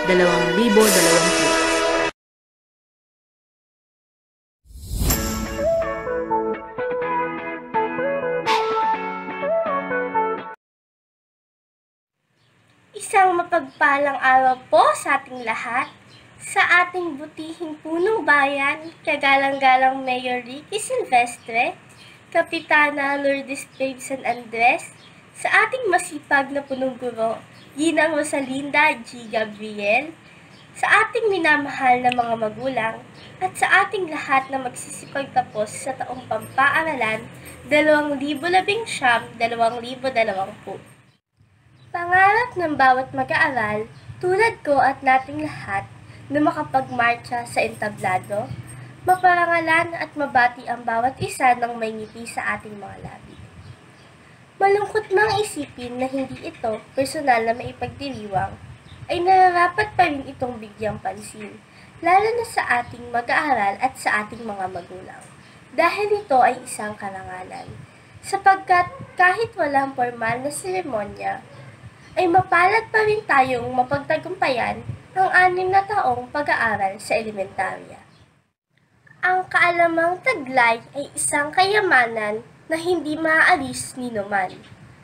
2019-2020. Isang mapagpalang araw po sa ating lahat, sa ating butihing punong bayan, kagalang-galang Mayor Ricky Silvestre, Kapitana Lourdes Babe San Andres, sa ating masipag na punong guro, Ginang Rosalinda G. Gabriel, sa ating minamahal na mga magulang, at sa ating lahat na magsisipagtapos sa taong pampaaralan 2019-2020. Pangarap ng bawat mag-aaral, tulad ko at nating lahat, na makapagmarcha sa entablado, maparangalan at mabati ang bawat isa ng may ngiti sa ating mga labi. Malungkot mang isipin na hindi ito personal na maipagdiriwang, ay nararapat pa rin itong bigyang pansin, lalo na sa ating mag-aaral at sa ating mga magulang, dahil ito ay isang karangalan, sapagkat kahit walang formal na seremonya, ay mapalad pa rin tayong mapagtagumpayan ang 6 na taong pag-aaral sa elementarya. Ang kaalamang taglay ay isang kayamanan na hindi maaalis ni numan,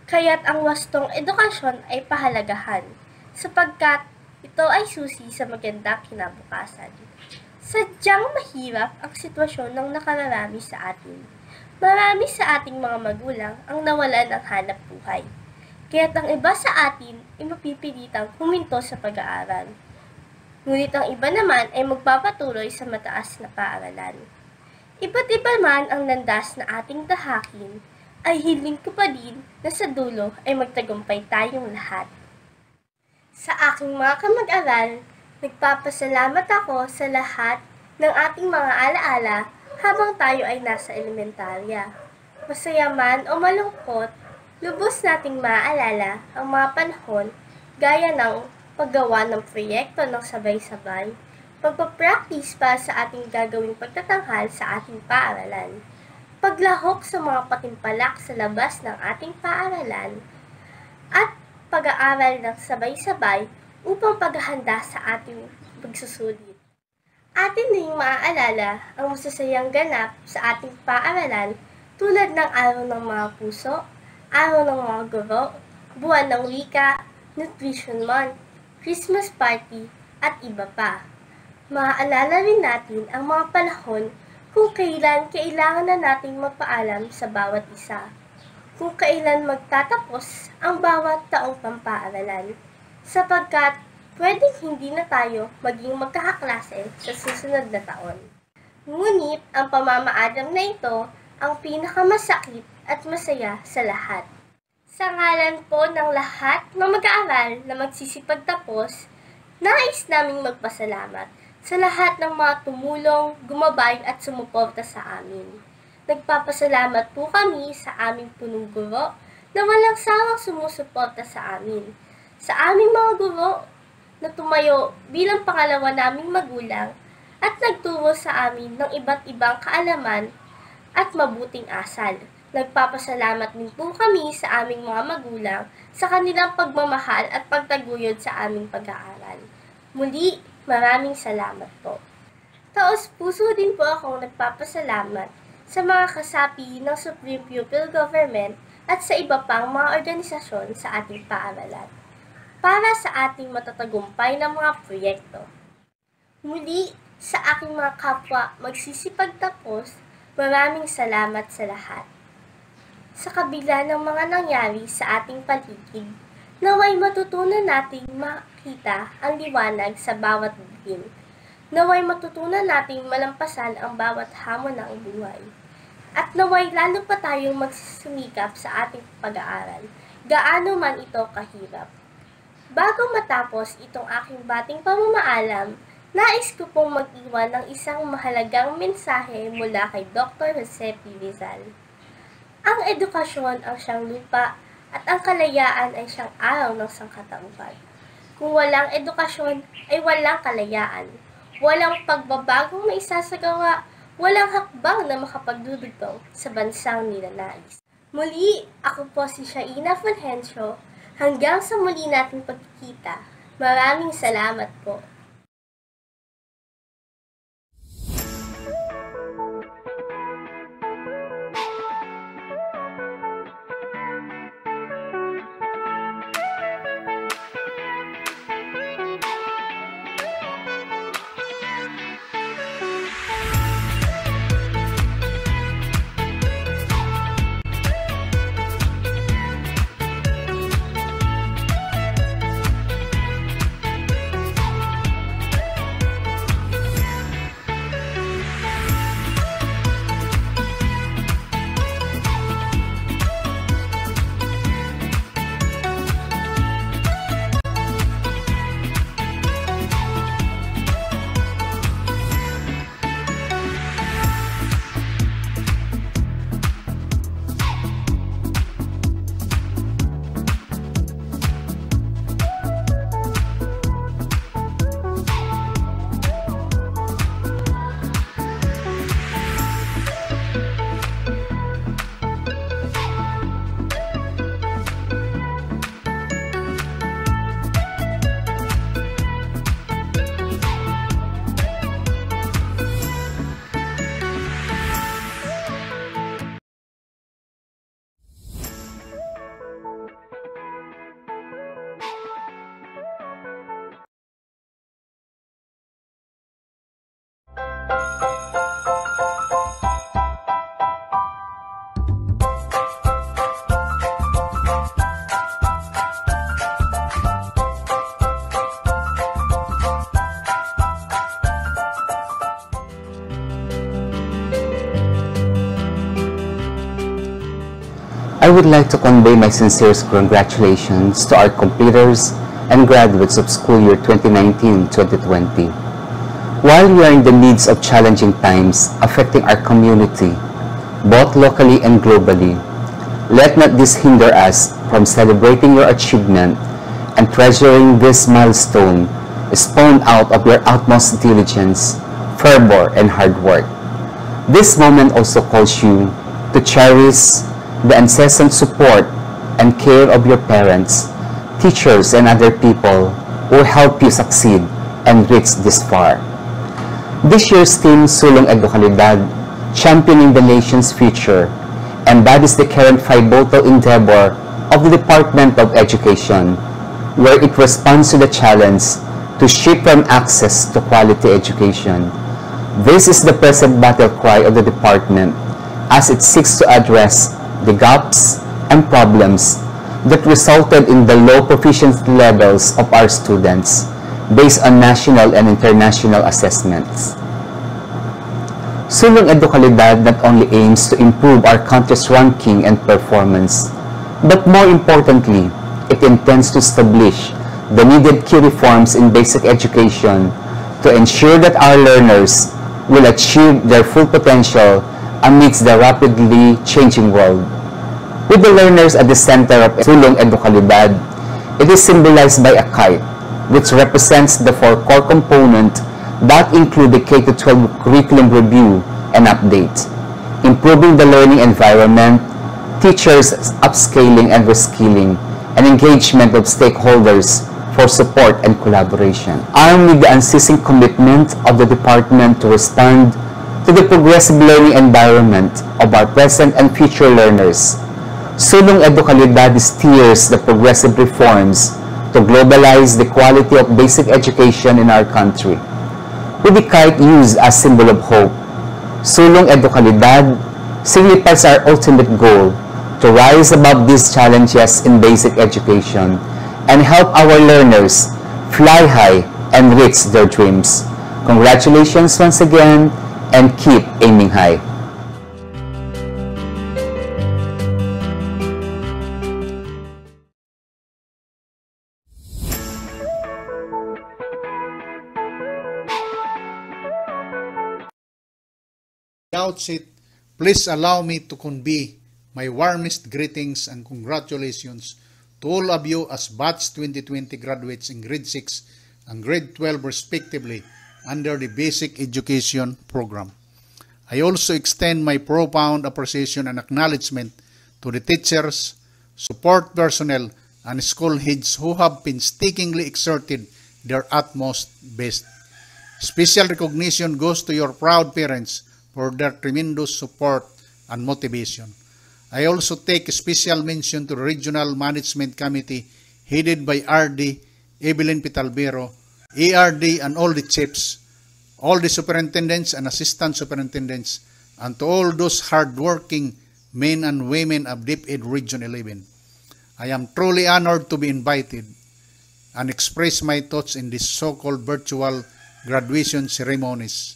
kaya't ang wastong edukasyon ay pahalagahan, sapagkat ito ay susi sa magandang kinabukasan. Sadyang mahirap ang sitwasyon ng nakararami sa atin. Marami sa ating mga magulang ang nawalan ng hanap buhay, kaya't ang iba sa atin ay mapipilitang huminto sa pag-aaral. Ngunit ang iba naman ay magpapatuloy sa mataas na paaralan. Iba't iba man ang landas na ating tahakin, ay hiling ko pa din na sa dulo ay magtagumpay tayong lahat. Sa aking mga kamag-aral, nagpapasalamat ako sa lahat ng ating mga alaala habang tayo ay nasa elementarya. Masaya man o malungkot, lubos nating maaalala ang mga panahon gaya ng paggawa ng proyekto ng sabay-sabay, pagpapractice para sa ating gagawing pagtatanghal sa ating paaralan, paglahok sa mga patimpalak sa labas ng ating paaralan, at pag-aaral ng sabay-sabay upang paghahanda sa ating pagsusulit. Atin ding maaalala ang masasayang ganap sa ating paaralan tulad ng Araw ng Mga Puso, Araw ng Mga Guro, Buwan ng Wika, Nutrition Month, Christmas Party, at iba pa. Maaalala rin natin ang mga panahon kung kailan kailangan na nating magpaalam sa bawat isa, kung kailan magtatapos ang bawat taong pampaaralan, sapagkat pwedeng hindi na tayo maging magkakaklase sa susunod na taon. Ngunit ang pamamaalam na ito ang pinakamasakit at masaya sa lahat. Sa ngalan po ng lahat ng mag-aaral na magsisipagtapos, nais naming magpasalamat sa lahat ng mga tumulong, gumabay at sumuporta sa amin. Nagpapasalamat po kami sa aming punong guro na walang sawang sumusuporta sa amin. Sa aming mga guro na tumayo bilang pangalawa naming magulang at nagturo sa amin ng iba't ibang kaalaman at mabuting asal. Nagpapasalamat din po kami sa aming mga magulang sa kanilang pagmamahal at pagtaguyod sa aming pag-aaral. Muli, maraming salamat po. Taos puso din po akong nagpapasalamat sa mga kasapi ng Supreme Pupil Government at sa iba pang mga organisasyon sa ating paaralan para sa ating matatagumpay na mga proyekto. Muli, sa aking mga kapwa magsisipagtapos, maraming salamat sa lahat. Sa kabila ng mga nangyari sa ating paligid, naway matutunan nating makita ang liwanag sa bawat bituin. Naway matutunan nating malampasan ang bawat hamon ng buhay. At naway lalo pa tayong magsusumikap sa ating pag-aaral, gaano man ito kahirap. Bago matapos itong aking bating pamamaalam, nais ko pong mag-iwan ng isang mahalagang mensahe mula kay Dr. Jose P. Rizal. Ang edukasyon ang siyang lupa at ang kalayaan ay siyang araw ng sangkatauhan. Kung walang edukasyon ay walang kalayaan. Walang pagbabagong maisasagawa, walang hakbang na makapagdudugtong sa bansang nilanais. Muli, ako po si Shaina Fulgencio. Hanggang sa muli nating pagkikita, maraming salamat po. I would like to convey my sincerest congratulations to our completers and graduates of school year 2019-2020. While we are in the midst of challenging times affecting our community, both locally and globally, let not this hinder us from celebrating your achievement and treasuring this milestone spawned out of your utmost diligence, fervor, and hard work. This moment also calls you to cherish the incessant support and care of your parents, teachers, and other people who help you succeed and reach this far. This year's theme, Sulong Edukalidad, Championing the Nation's Future, embodies the current pivotal endeavor of the Department of Education, where it responds to the challenge to shift from access to quality education. This is the present battle cry of the department as it seeks to address the gaps and problems that resulted in the low proficiency levels of our students based on national and international assessments. Sulong Edukalidad not only aims to improve our country's ranking and performance, but more importantly, it intends to establish the needed key reforms in basic education to ensure that our learners will achieve their full potential amidst the rapidly changing world. With the learners at the center of Sulong Edukalidad, it is symbolized by a kite, which represents the four core components that include the K-12 curriculum review and update, improving the learning environment, teachers upscaling and reskilling, and engagement of stakeholders for support and collaboration. Armed with the unceasing commitment of the department to respond to the progressive learning environment of our present and future learners, Sulong Edukalidad steers the progressive reforms to globalize the quality of basic education in our country. With the kite used as symbol of hope, Sulong Edukalidad signifies our ultimate goal to rise above these challenges in basic education and help our learners fly high and reach their dreams. Congratulations once again, and keep aiming high. Outset, please allow me to convey my warmest greetings and congratulations to all of you as Batch 2020 graduates in Grade 6 and Grade 12 respectively under the Basic Education Program. I also extend my profound appreciation and acknowledgement to the teachers, support personnel, and school heads who have painstakingly exerted their utmost best. Special recognition goes to your proud parents for their tremendous support and motivation. I also take a special mention to the Regional Management Committee headed by RD Evelyn Pitalbero, ARD and all the chiefs, all the superintendents and assistant superintendents, and to all those hard-working men and women of DepEd Region 11. I am truly honored to be invited and express my thoughts in this so-called virtual graduation ceremonies.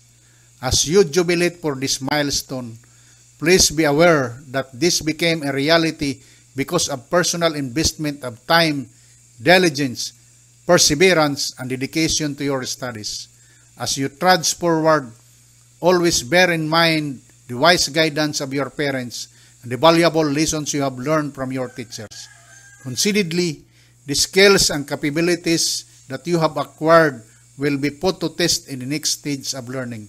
As you jubilate for this milestone, please be aware that this became a reality because of personal investment of time, diligence, perseverance, and dedication to your studies. As you trudge forward, always bear in mind the wise guidance of your parents and the valuable lessons you have learned from your teachers. Consideredly, the skills and capabilities that you have acquired will be put to test in the next stage of learning.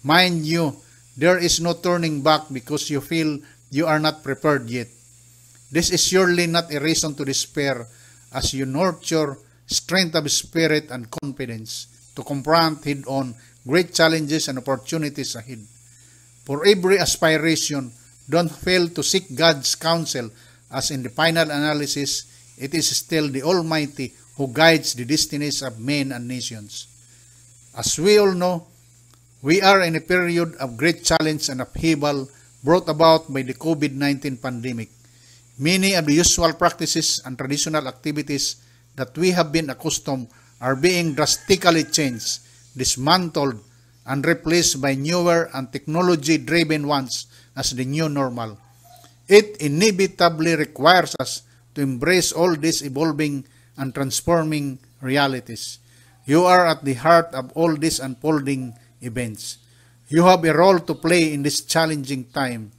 Mind you, there is no turning back because you feel you are not prepared yet. This is surely not a reason to despair as you nurture strength of spirit and confidence to confront head-on great challenges and opportunities ahead. For every aspiration, don't fail to seek God's counsel as in the final analysis, it is still the Almighty who guides the destinies of men and nations. As we all know, we are in a period of great challenge and upheaval brought about by the COVID-19 pandemic. Many of the usual practices and traditional activities that we have been accustomed are being drastically changed, dismantled, and replaced by newer and technology-driven ones as the new normal. It inevitably requires us to embrace all these evolving and transforming realities. You are at the heart of all these unfolding events. You have a role to play in this challenging time.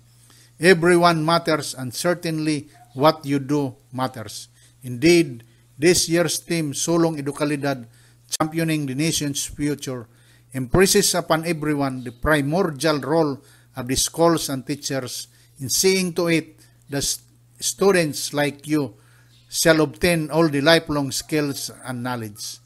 Everyone matters, and certainly what you do matters. Indeed, this year's theme, Sulong Edukalidad, Championing the Nation's Future, impresses upon everyone the primordial role of the schools and teachers in seeing to it that students like you shall obtain all the lifelong skills and knowledge.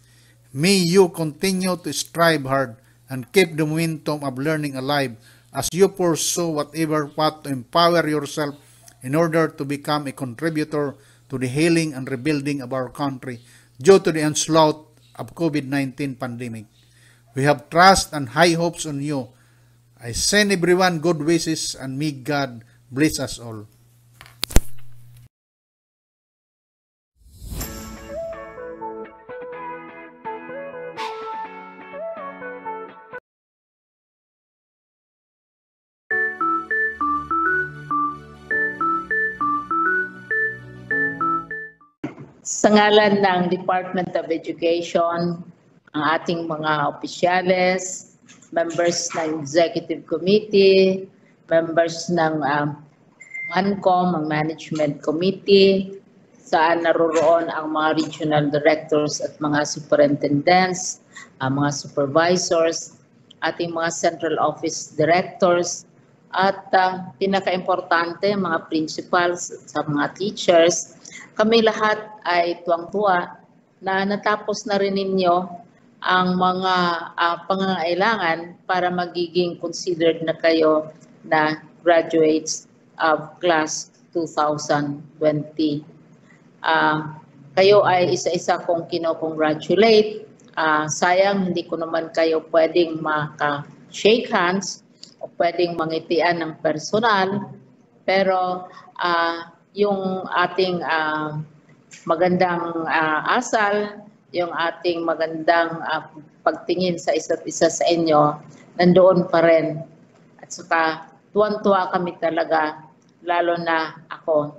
May you continue to strive hard and keep the momentum of learning alive as you pursue whatever path to empower yourself in order to become a contributor to the healing and rebuilding of our country due to the onslaught of COVID-19 pandemic. We have trust and high hopes on you. I send everyone good wishes, and may God bless us all. Sa ngalan ng Department of Education, ang ating mga opisyales, members ng Executive Committee, members ng MANCOM, ang Management Committee, saan naroroon ang mga regional directors at mga superintendents, mga supervisors, ating mga central office directors, at pinaka-importante, mga principals sa mga teachers. Kami lahat ay tuwang-tuwa na natapos na rin ninyo ang mga pangangailangan para magiging considered na kayo na graduates of class 2020. Kayo ay isa-isa kong kino-congratulate. Sayang hindi ko naman kayo pwedeng maka-shake hands o pwedeng mangitian ng personal, pero yung ating magandang asal, yung ating magandang pagtingin sa isa't isa sa inyo, nandoon pa rin. At saka tuwan-tuwa kami talaga, lalo na ako.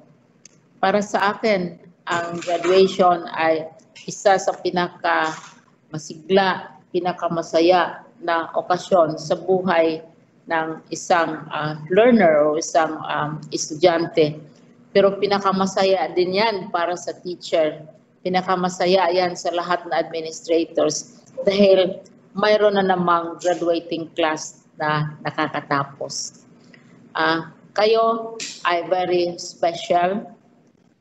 Para sa akin, ang graduation ay isa sa pinaka-masigla, pinaka-masaya na okasyon sa buhay ng isang learner o isang estudyante. Pero pinakamasaya din yan para sa teacher. Pinakamasaya yan sa lahat na administrators dahil mayroon na namang graduating class na nakakatapos. Kayo ay very special.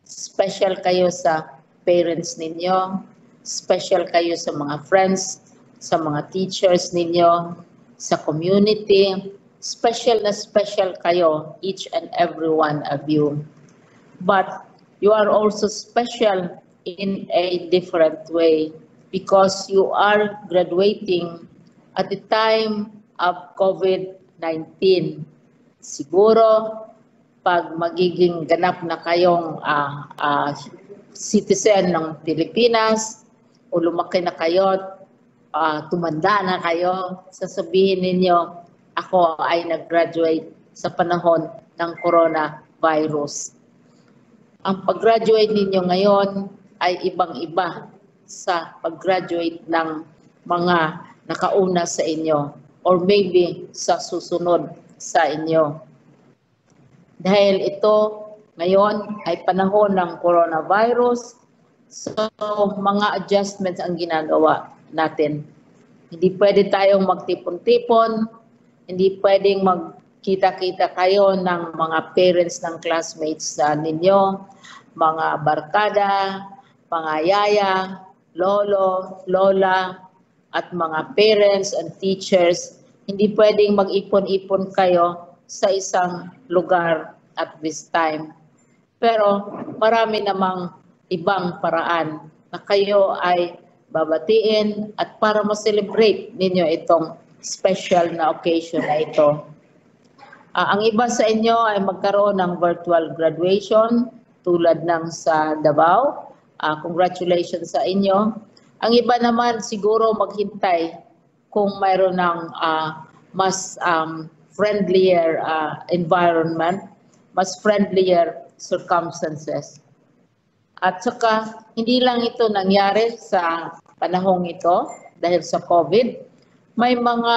Special kayo sa parents ninyo. Special kayo sa mga friends, sa mga teachers ninyo, sa community. Special na special kayo, each and every one of you. But you are also special in a different way because you are graduating at the time of COVID-19. Siguro, pag magiging ganap na kayong citizen ng Pilipinas o lumaki na kayo, tumanda na kayo, sasabihin ninyo, ako ay nag-graduate sa panahon ng coronavirus. Ang pag-graduate ninyo ngayon ay ibang-iba sa pag-graduate ng mga nakauna sa inyo or maybe sa susunod sa inyo. Dahil ito ngayon ay panahon ng coronavirus, so mga adjustments ang ginagawa natin. Hindi pwede tayong magtipon-tipon, hindi pwedeng magkita-kita kayo ng mga parents ng classmates ninyo, mga barkada, mga yaya, lolo, lola, at mga parents and teachers. Hindi pwedeng mag-ipon-ipon kayo sa isang lugar at this time. Pero marami namang ibang paraan na kayo ay babatiin at para ma-celebrate ninyo itong special na occasion na ito. Ang iba sa inyo ay magkaroon ng virtual graduation tulad ng sa Davao. Congratulations sa inyo. Ang iba naman siguro maghintay kung mayroon ng mas friendlier environment, mas friendlier circumstances. At saka, hindi lang ito nangyari sa panahong ito dahil sa COVID. May mga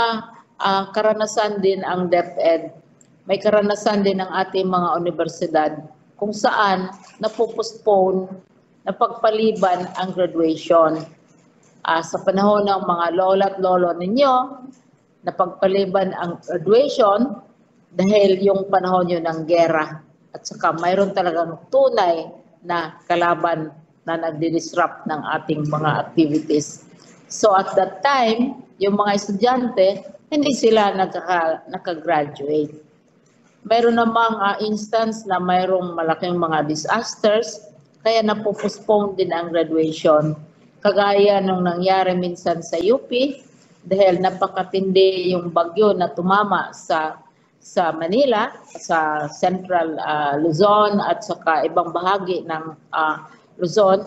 karanasan din ang DepEd. May karanasan din ang ating mga universidad kung saan napopostpone, napagpaliban ang graduation. Sa panahon ng mga lola at lolo ninyo, napagpaliban ang graduation dahil yung panahon yun ng gera. At saka mayroon talagang tunay na kalaban na nagdi-disrupt ng ating mga activities. So at that time, yung mga estudyante, hindi sila nakagraduate. Mayroon namang instance na mayroong malaking mga disasters, kaya napopostpone din ang graduation. Kagaya nung nangyari minsan sa UP, dahil napakatindi yung bagyo na tumama sa Manila, sa Central Luzon at saka ibang bahagi ng Luzon,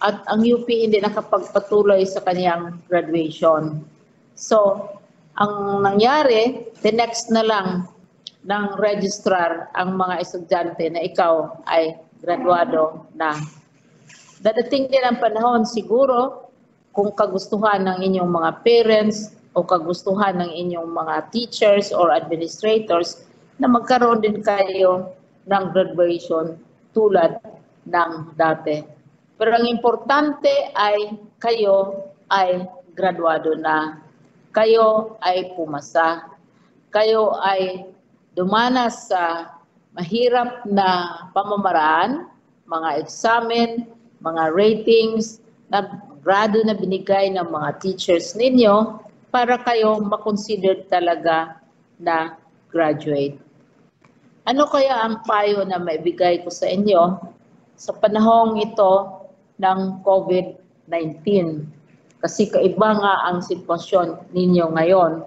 at ang UP hindi nakapagpatuloy sa kanyang graduation. So, ang nangyari, the next na lang ng registrar ang mga estudyante na ikaw ay graduado na. Dadating din ang panahon siguro kung kagustuhan ng inyong mga parents o kagustuhan ng inyong mga teachers or administrators na magkaroon din kayo ng graduation tulad ng dati. Pero ang importante ay kayo ay graduado na. Kayo ay pumasa. Kayo ay dumanas sa mahirap na pamamaraan, mga examen, mga ratings, na grado na binigay ng mga teachers ninyo para kayo makonsider talaga na graduate. Ano kaya ang payo na maibigay ko sa inyo sa panahong ito ng COVID-19? Kasi kaiba nga ang sitwasyon ninyo ngayon.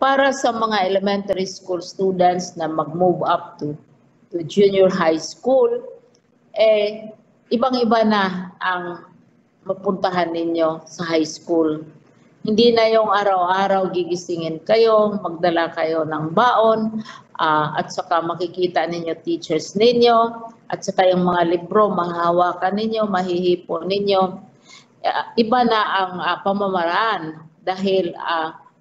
Para sa mga elementary school students na mag-move up to junior high school, ibang-iba na ang mapuntahan ninyo sa high school. Hindi na yung araw-araw gigisingin kayo, magdala kayo ng baon, at saka makikita ninyo teachers ninyo, at saka yung mga libro mahahawakan ninyo, mahihipo ninyo. Iba na ang pamamaraan dahil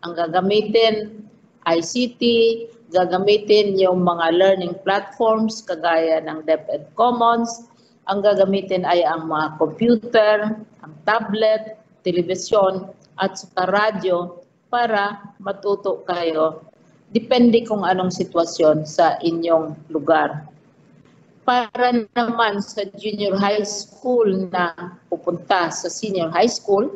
ang gagamitin ICT, gagamitin yung mga learning platforms kagaya ng DepEd Commons, ang gagamitin ay ang mga computer, ang tablet, telebisyon, at saka radyo para matuto kayo. Depende kung anong sitwasyon sa inyong lugar. Para naman sa junior high school na pupunta sa senior high school,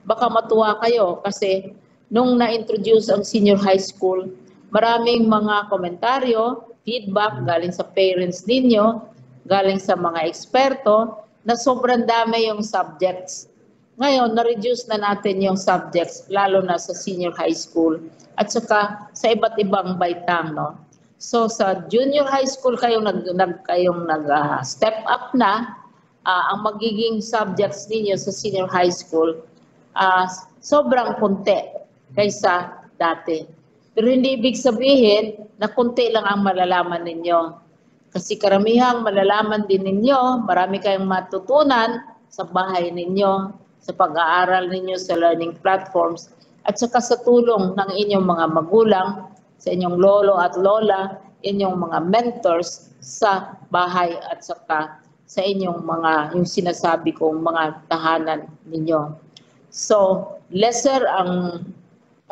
baka matuwa kayo kasi nung na-introduce ang senior high school, maraming mga komentaryo, feedback galing sa parents ninyo, galing sa mga eksperto, na sobrang dami yung subjects. Ngayon, na-reduce na natin yung subjects, lalo na sa senior high school, at saka sa iba't ibang baitang, no? So, sa junior high school kayong nag-step up na, ang magiging subjects ninyo sa senior high school, sobrang konti kaysa dati. Pero hindi ibig sabihin na konti lang ang malalaman ninyo. Kasi karamihang malalaman din ninyo, marami kayong matutunan sa bahay ninyo, sa pag-aaral ninyo sa learning platforms, at saka sa tulong ng inyong mga magulang, sa inyong lolo at lola, inyong mga mentors sa bahay at saka sa inyong mga, yung sinasabi kong mga tahanan ninyo. So, lesser ang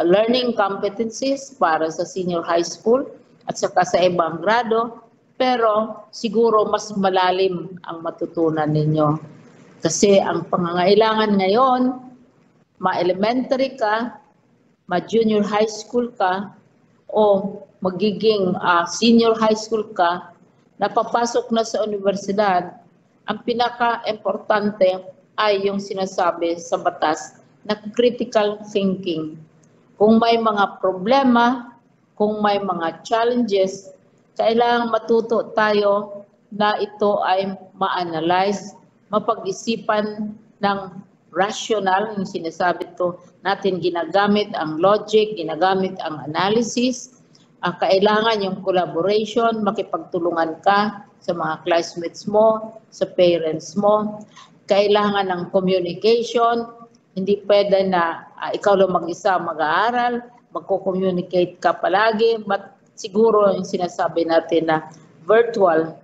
learning competencies para sa senior high school at saka sa ibang grado, pero siguro mas malalim ang matutunan ninyo. Kasi ang pangangailangan ngayon, ma-elementary ka, ma-junior high school ka, o magiging senior high school ka, napapasok na sa universidad, ang pinaka-importante ay yung sinasabi sa batas na critical thinking. Kung may mga problema, kung may mga challenges, kailangang matuto tayo na ito ay ma-analyze, mapag-isipan ng rational, yung sinasabi to natin, ginagamit ang logic, ginagamit ang analysis, Kailangan yung collaboration, makipagtulungan ka sa mga classmates mo, sa parents mo. Kailangan ng communication. Hindi pwede na ikaw lang mag-isa mag-aaral, magko-communicate ka palagi, but siguro yung sinasabi natin na virtual.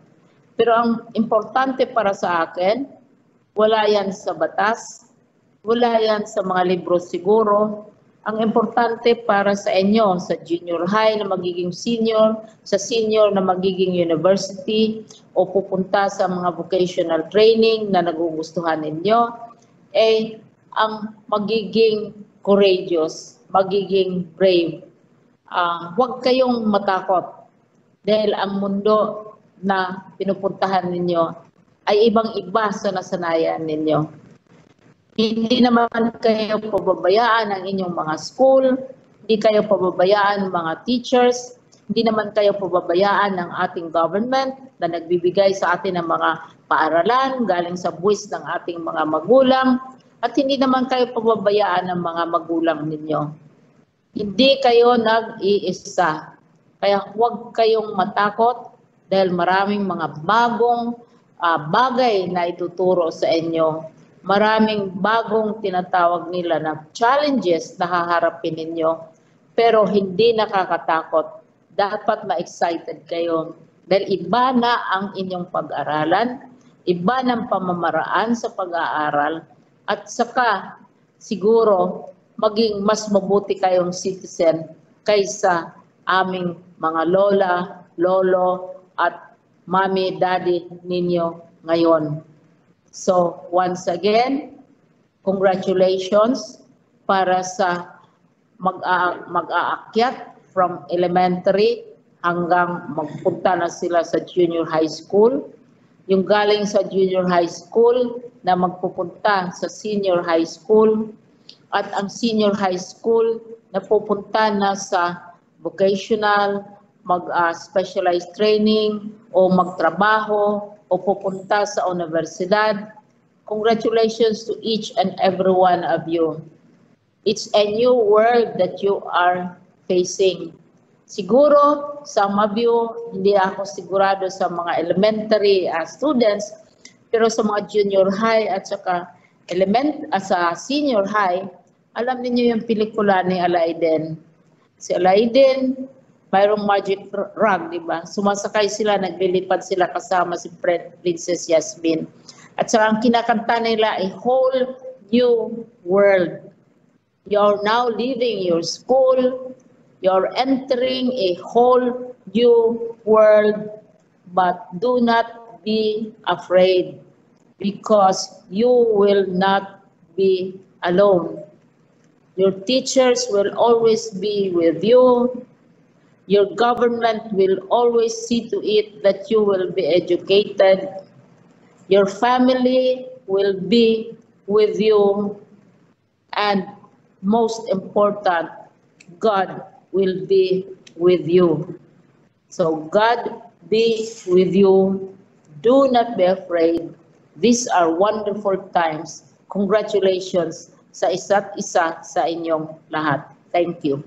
Pero ang importante para sa akin, wala yan sa batas, wala yan sa mga libro siguro. Ang importante para sa inyo, sa junior high na magiging senior, sa senior na magiging university, o pupunta sa mga vocational training na nagugustuhan ninyo, ang magiging courageous, magiging brave. Huwag kayong matakot dahil ang mundo na pinupuntahan ninyo ay ibang-iba sa nasanayan ninyo. Hindi naman kayo pababayaan ng inyong mga school, hindi kayo pababayaan ng mga teachers, hindi naman kayo pababayaan ng ating government na nagbibigay sa atin ng mga paaralan galing sa buwis ng ating mga magulang, at hindi naman kayo pababayaan ng mga magulang ninyo. Hindi kayo nag-iisa. Kaya huwag kayong matakot dahil maraming mga bagong bagay na ituturo sa inyo. Maraming bagong tinatawag nila na challenges na haharapin ninyo, pero hindi nakakatakot. Dapat ma-excited kayo dahil iba na ang inyong pag-aralan, iba ng pamamaraan sa pag-aaral, at saka siguro maging mas mabuti kayong citizen kaysa aming mga lola, lolo, at mami, daddy ninyo ngayon. So, once again, congratulations para sa mag-aakyat from elementary hanggang magpunta na sila sa junior high school. Yung galing sa junior high school na magpupunta sa senior high school, at ang senior high school na pupunta na sa vocational, mag-specialized training o magtrabaho o pupunta sa universidad. Congratulations to each and every one of you. It's a new world that you are facing. Siguro, some of you, hindi ako sigurado sa mga elementary students, pero sa mga junior high at saka sa senior high, alam niyo yung pelikula ni Aladdin. Si Aladdin, mayroong magic rug, di ba? Sumasakay sila, naglilipad sila kasama si Princess Yasmin. At saka ang kinakanta nila, a whole new world. You're now leaving your school, you're entering a whole new world, but do not be afraid because you will not be alone. Your teachers will always be with you. Your government will always see to it that you will be educated. Your family will be with you. And most important, God will be with you. So God be with you. Do not be afraid. These are wonderful times. Congratulations sa isa't isa sa inyong lahat. Thank you.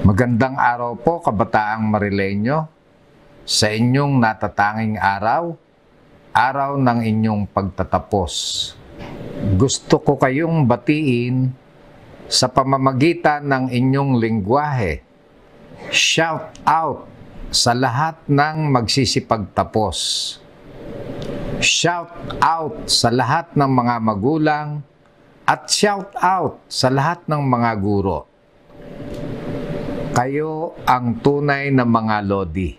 Magandang araw po, kabataang Marileño, sa inyong natatanging araw, araw ng inyong pagtatapos. Gusto ko kayong batiin sa pamamagitan ng inyong lengguwahe. Shout out sa lahat ng magsisipagtapos. Shout out sa lahat ng mga magulang at shout out sa lahat ng mga guro. Kayo ang tunay na mga lodi,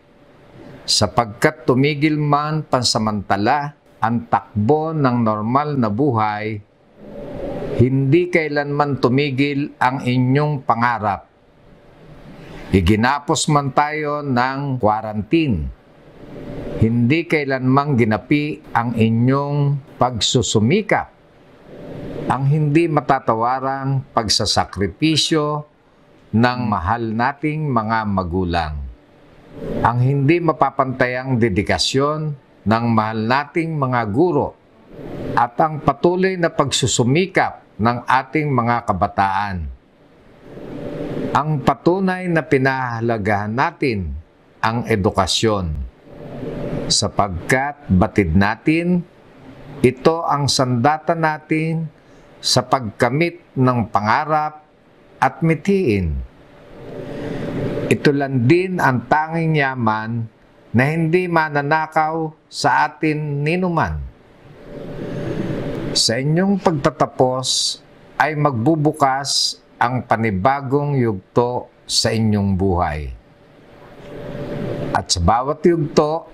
sapagkat tumigil man pansamantala ang takbo ng normal na buhay, hindi kailanman tumigil ang inyong pangarap. Iginapos man tayo ng quarantine, hindi kailanman ginapi ang inyong pagsusumikap, ang hindi matatawarang pagsasakripisyo ng mahal nating mga magulang. Ang hindi mapapantayang dedikasyon ng mahal nating mga guro at ang patuloy na pagsusumikap ng ating mga kabataan. Ang patunay na pinahahalagahan natin ang edukasyon, sapagkat batid natin, ito ang sandata natin sa pagkamit ng pangarap at mithiin. Ito lang din ang tanging yaman na hindi mananakaw sa atin ninuman. Sa inyong pagtatapos ay magbubukas ang panibagong yugto sa inyong buhay. At sa bawat yugto,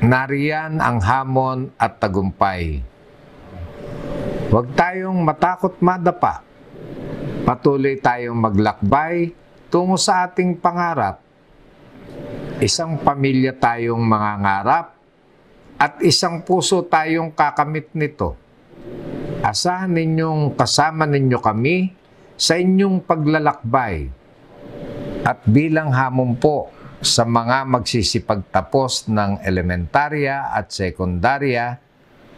nariyan ang hamon at tagumpay. Huwag tayong matakot madapa. Patuloy tayong maglakbay tungo sa ating pangarap. Isang pamilya tayong mangangarap at isang puso tayong kakamit nito. Asahan ninyong kasama ninyo kami sa inyong paglalakbay. At bilang hamon po sa mga magsisipagtapos ng elementarya at sekundarya,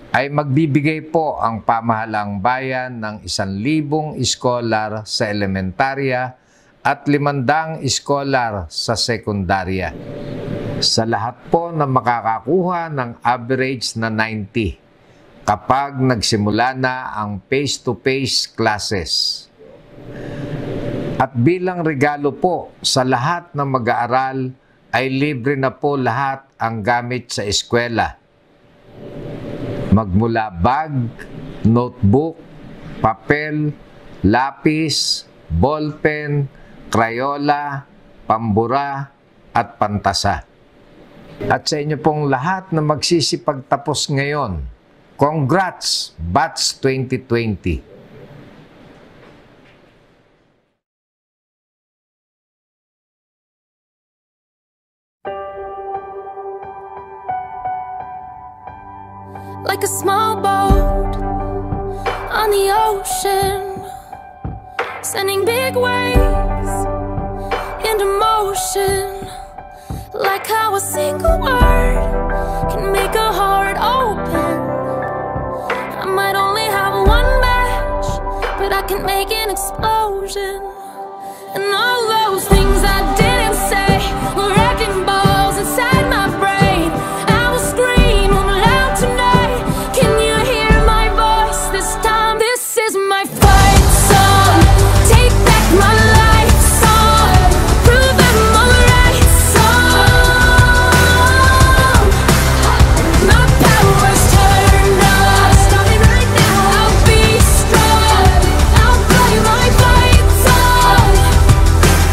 ay magbibigay po ang pamahalang bayan ng 1,000 iskolar sa elementarya at 500 iskolar sa sekundarya. Sa lahat po na makakakuha ng average na 90 kapag nagsimula na ang face-to-face classes. At bilang regalo po sa lahat ng mag-aaral ay libre na po lahat ang gamit sa eskwela. Magmula bag, notebook, papel, lapis, ballpen, krayola, pambura, at pantasa. At sa inyo pong lahat na magsisipagtapos ngayon, congrats, Batch 2020! Like a small boat on the ocean, sending big waves into motion. Like how a single word can make a heart open. I might only have one match, but I can make an explosion. And all those things I didn't say were wrecking balls inside my brain. I will scream loud tonight. Can you hear my voice this time? This is my fight song. Take back my life song. Prove I'm alright song. My power's turned on. Starting right now. I'll be strong. I'll play my fight song.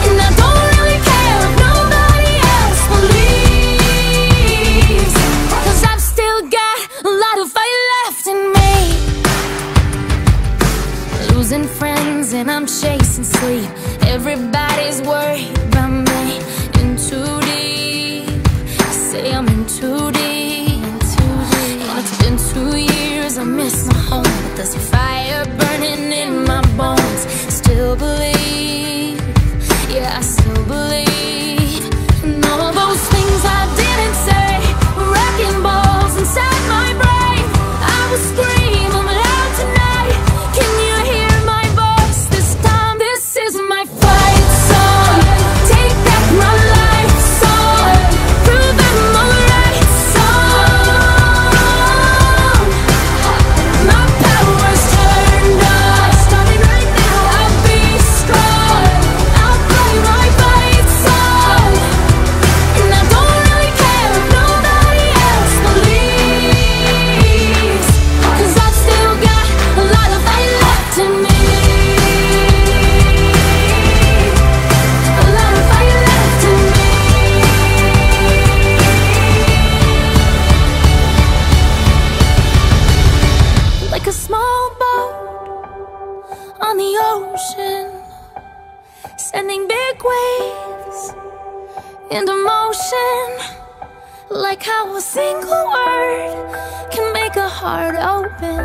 And I don't really care if nobody else believes, 'cause I've still got a lot of fight left in me. Losing friends and I'm chasing sleep. Everybody's worried about me. In too deep. Say I'm in too deep. And it's been 2 years, I miss my home, but there's a fire burning in my bones. Still believe, yeah, I still believe. And all those things I didn't say were wrecking balls inside my brain. I will scream loud tonight. Can you hear my voice this time? This is my fight song. Take back my life song. Prove I'm alright song. My power's turned on. Starting right now. I'll be strong. I'll play my fight song. And I don't really care if nobody else believes, 'cause I've still got a lot of fight left in me. A lot of fight left in me. Like a small boat on the ocean, sending big waves into motion. Like how a single word can make a heart open.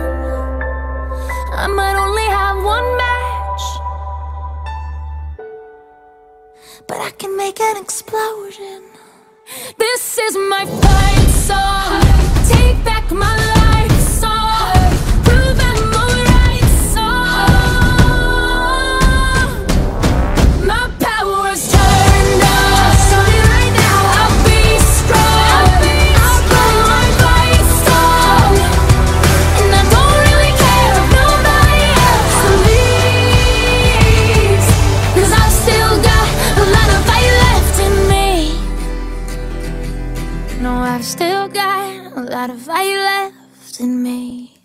I might only have one match, but I can make an explosion. This is my fight song. Take back my life song. Prove I'm alright song. My power's turned on. Show you right now. I'll be strong. I'll blow my fight song. And I don't really care if nobody else believes, 'cause I've still got a lot of fight left in me. No, I've still got a lot of fight left in me.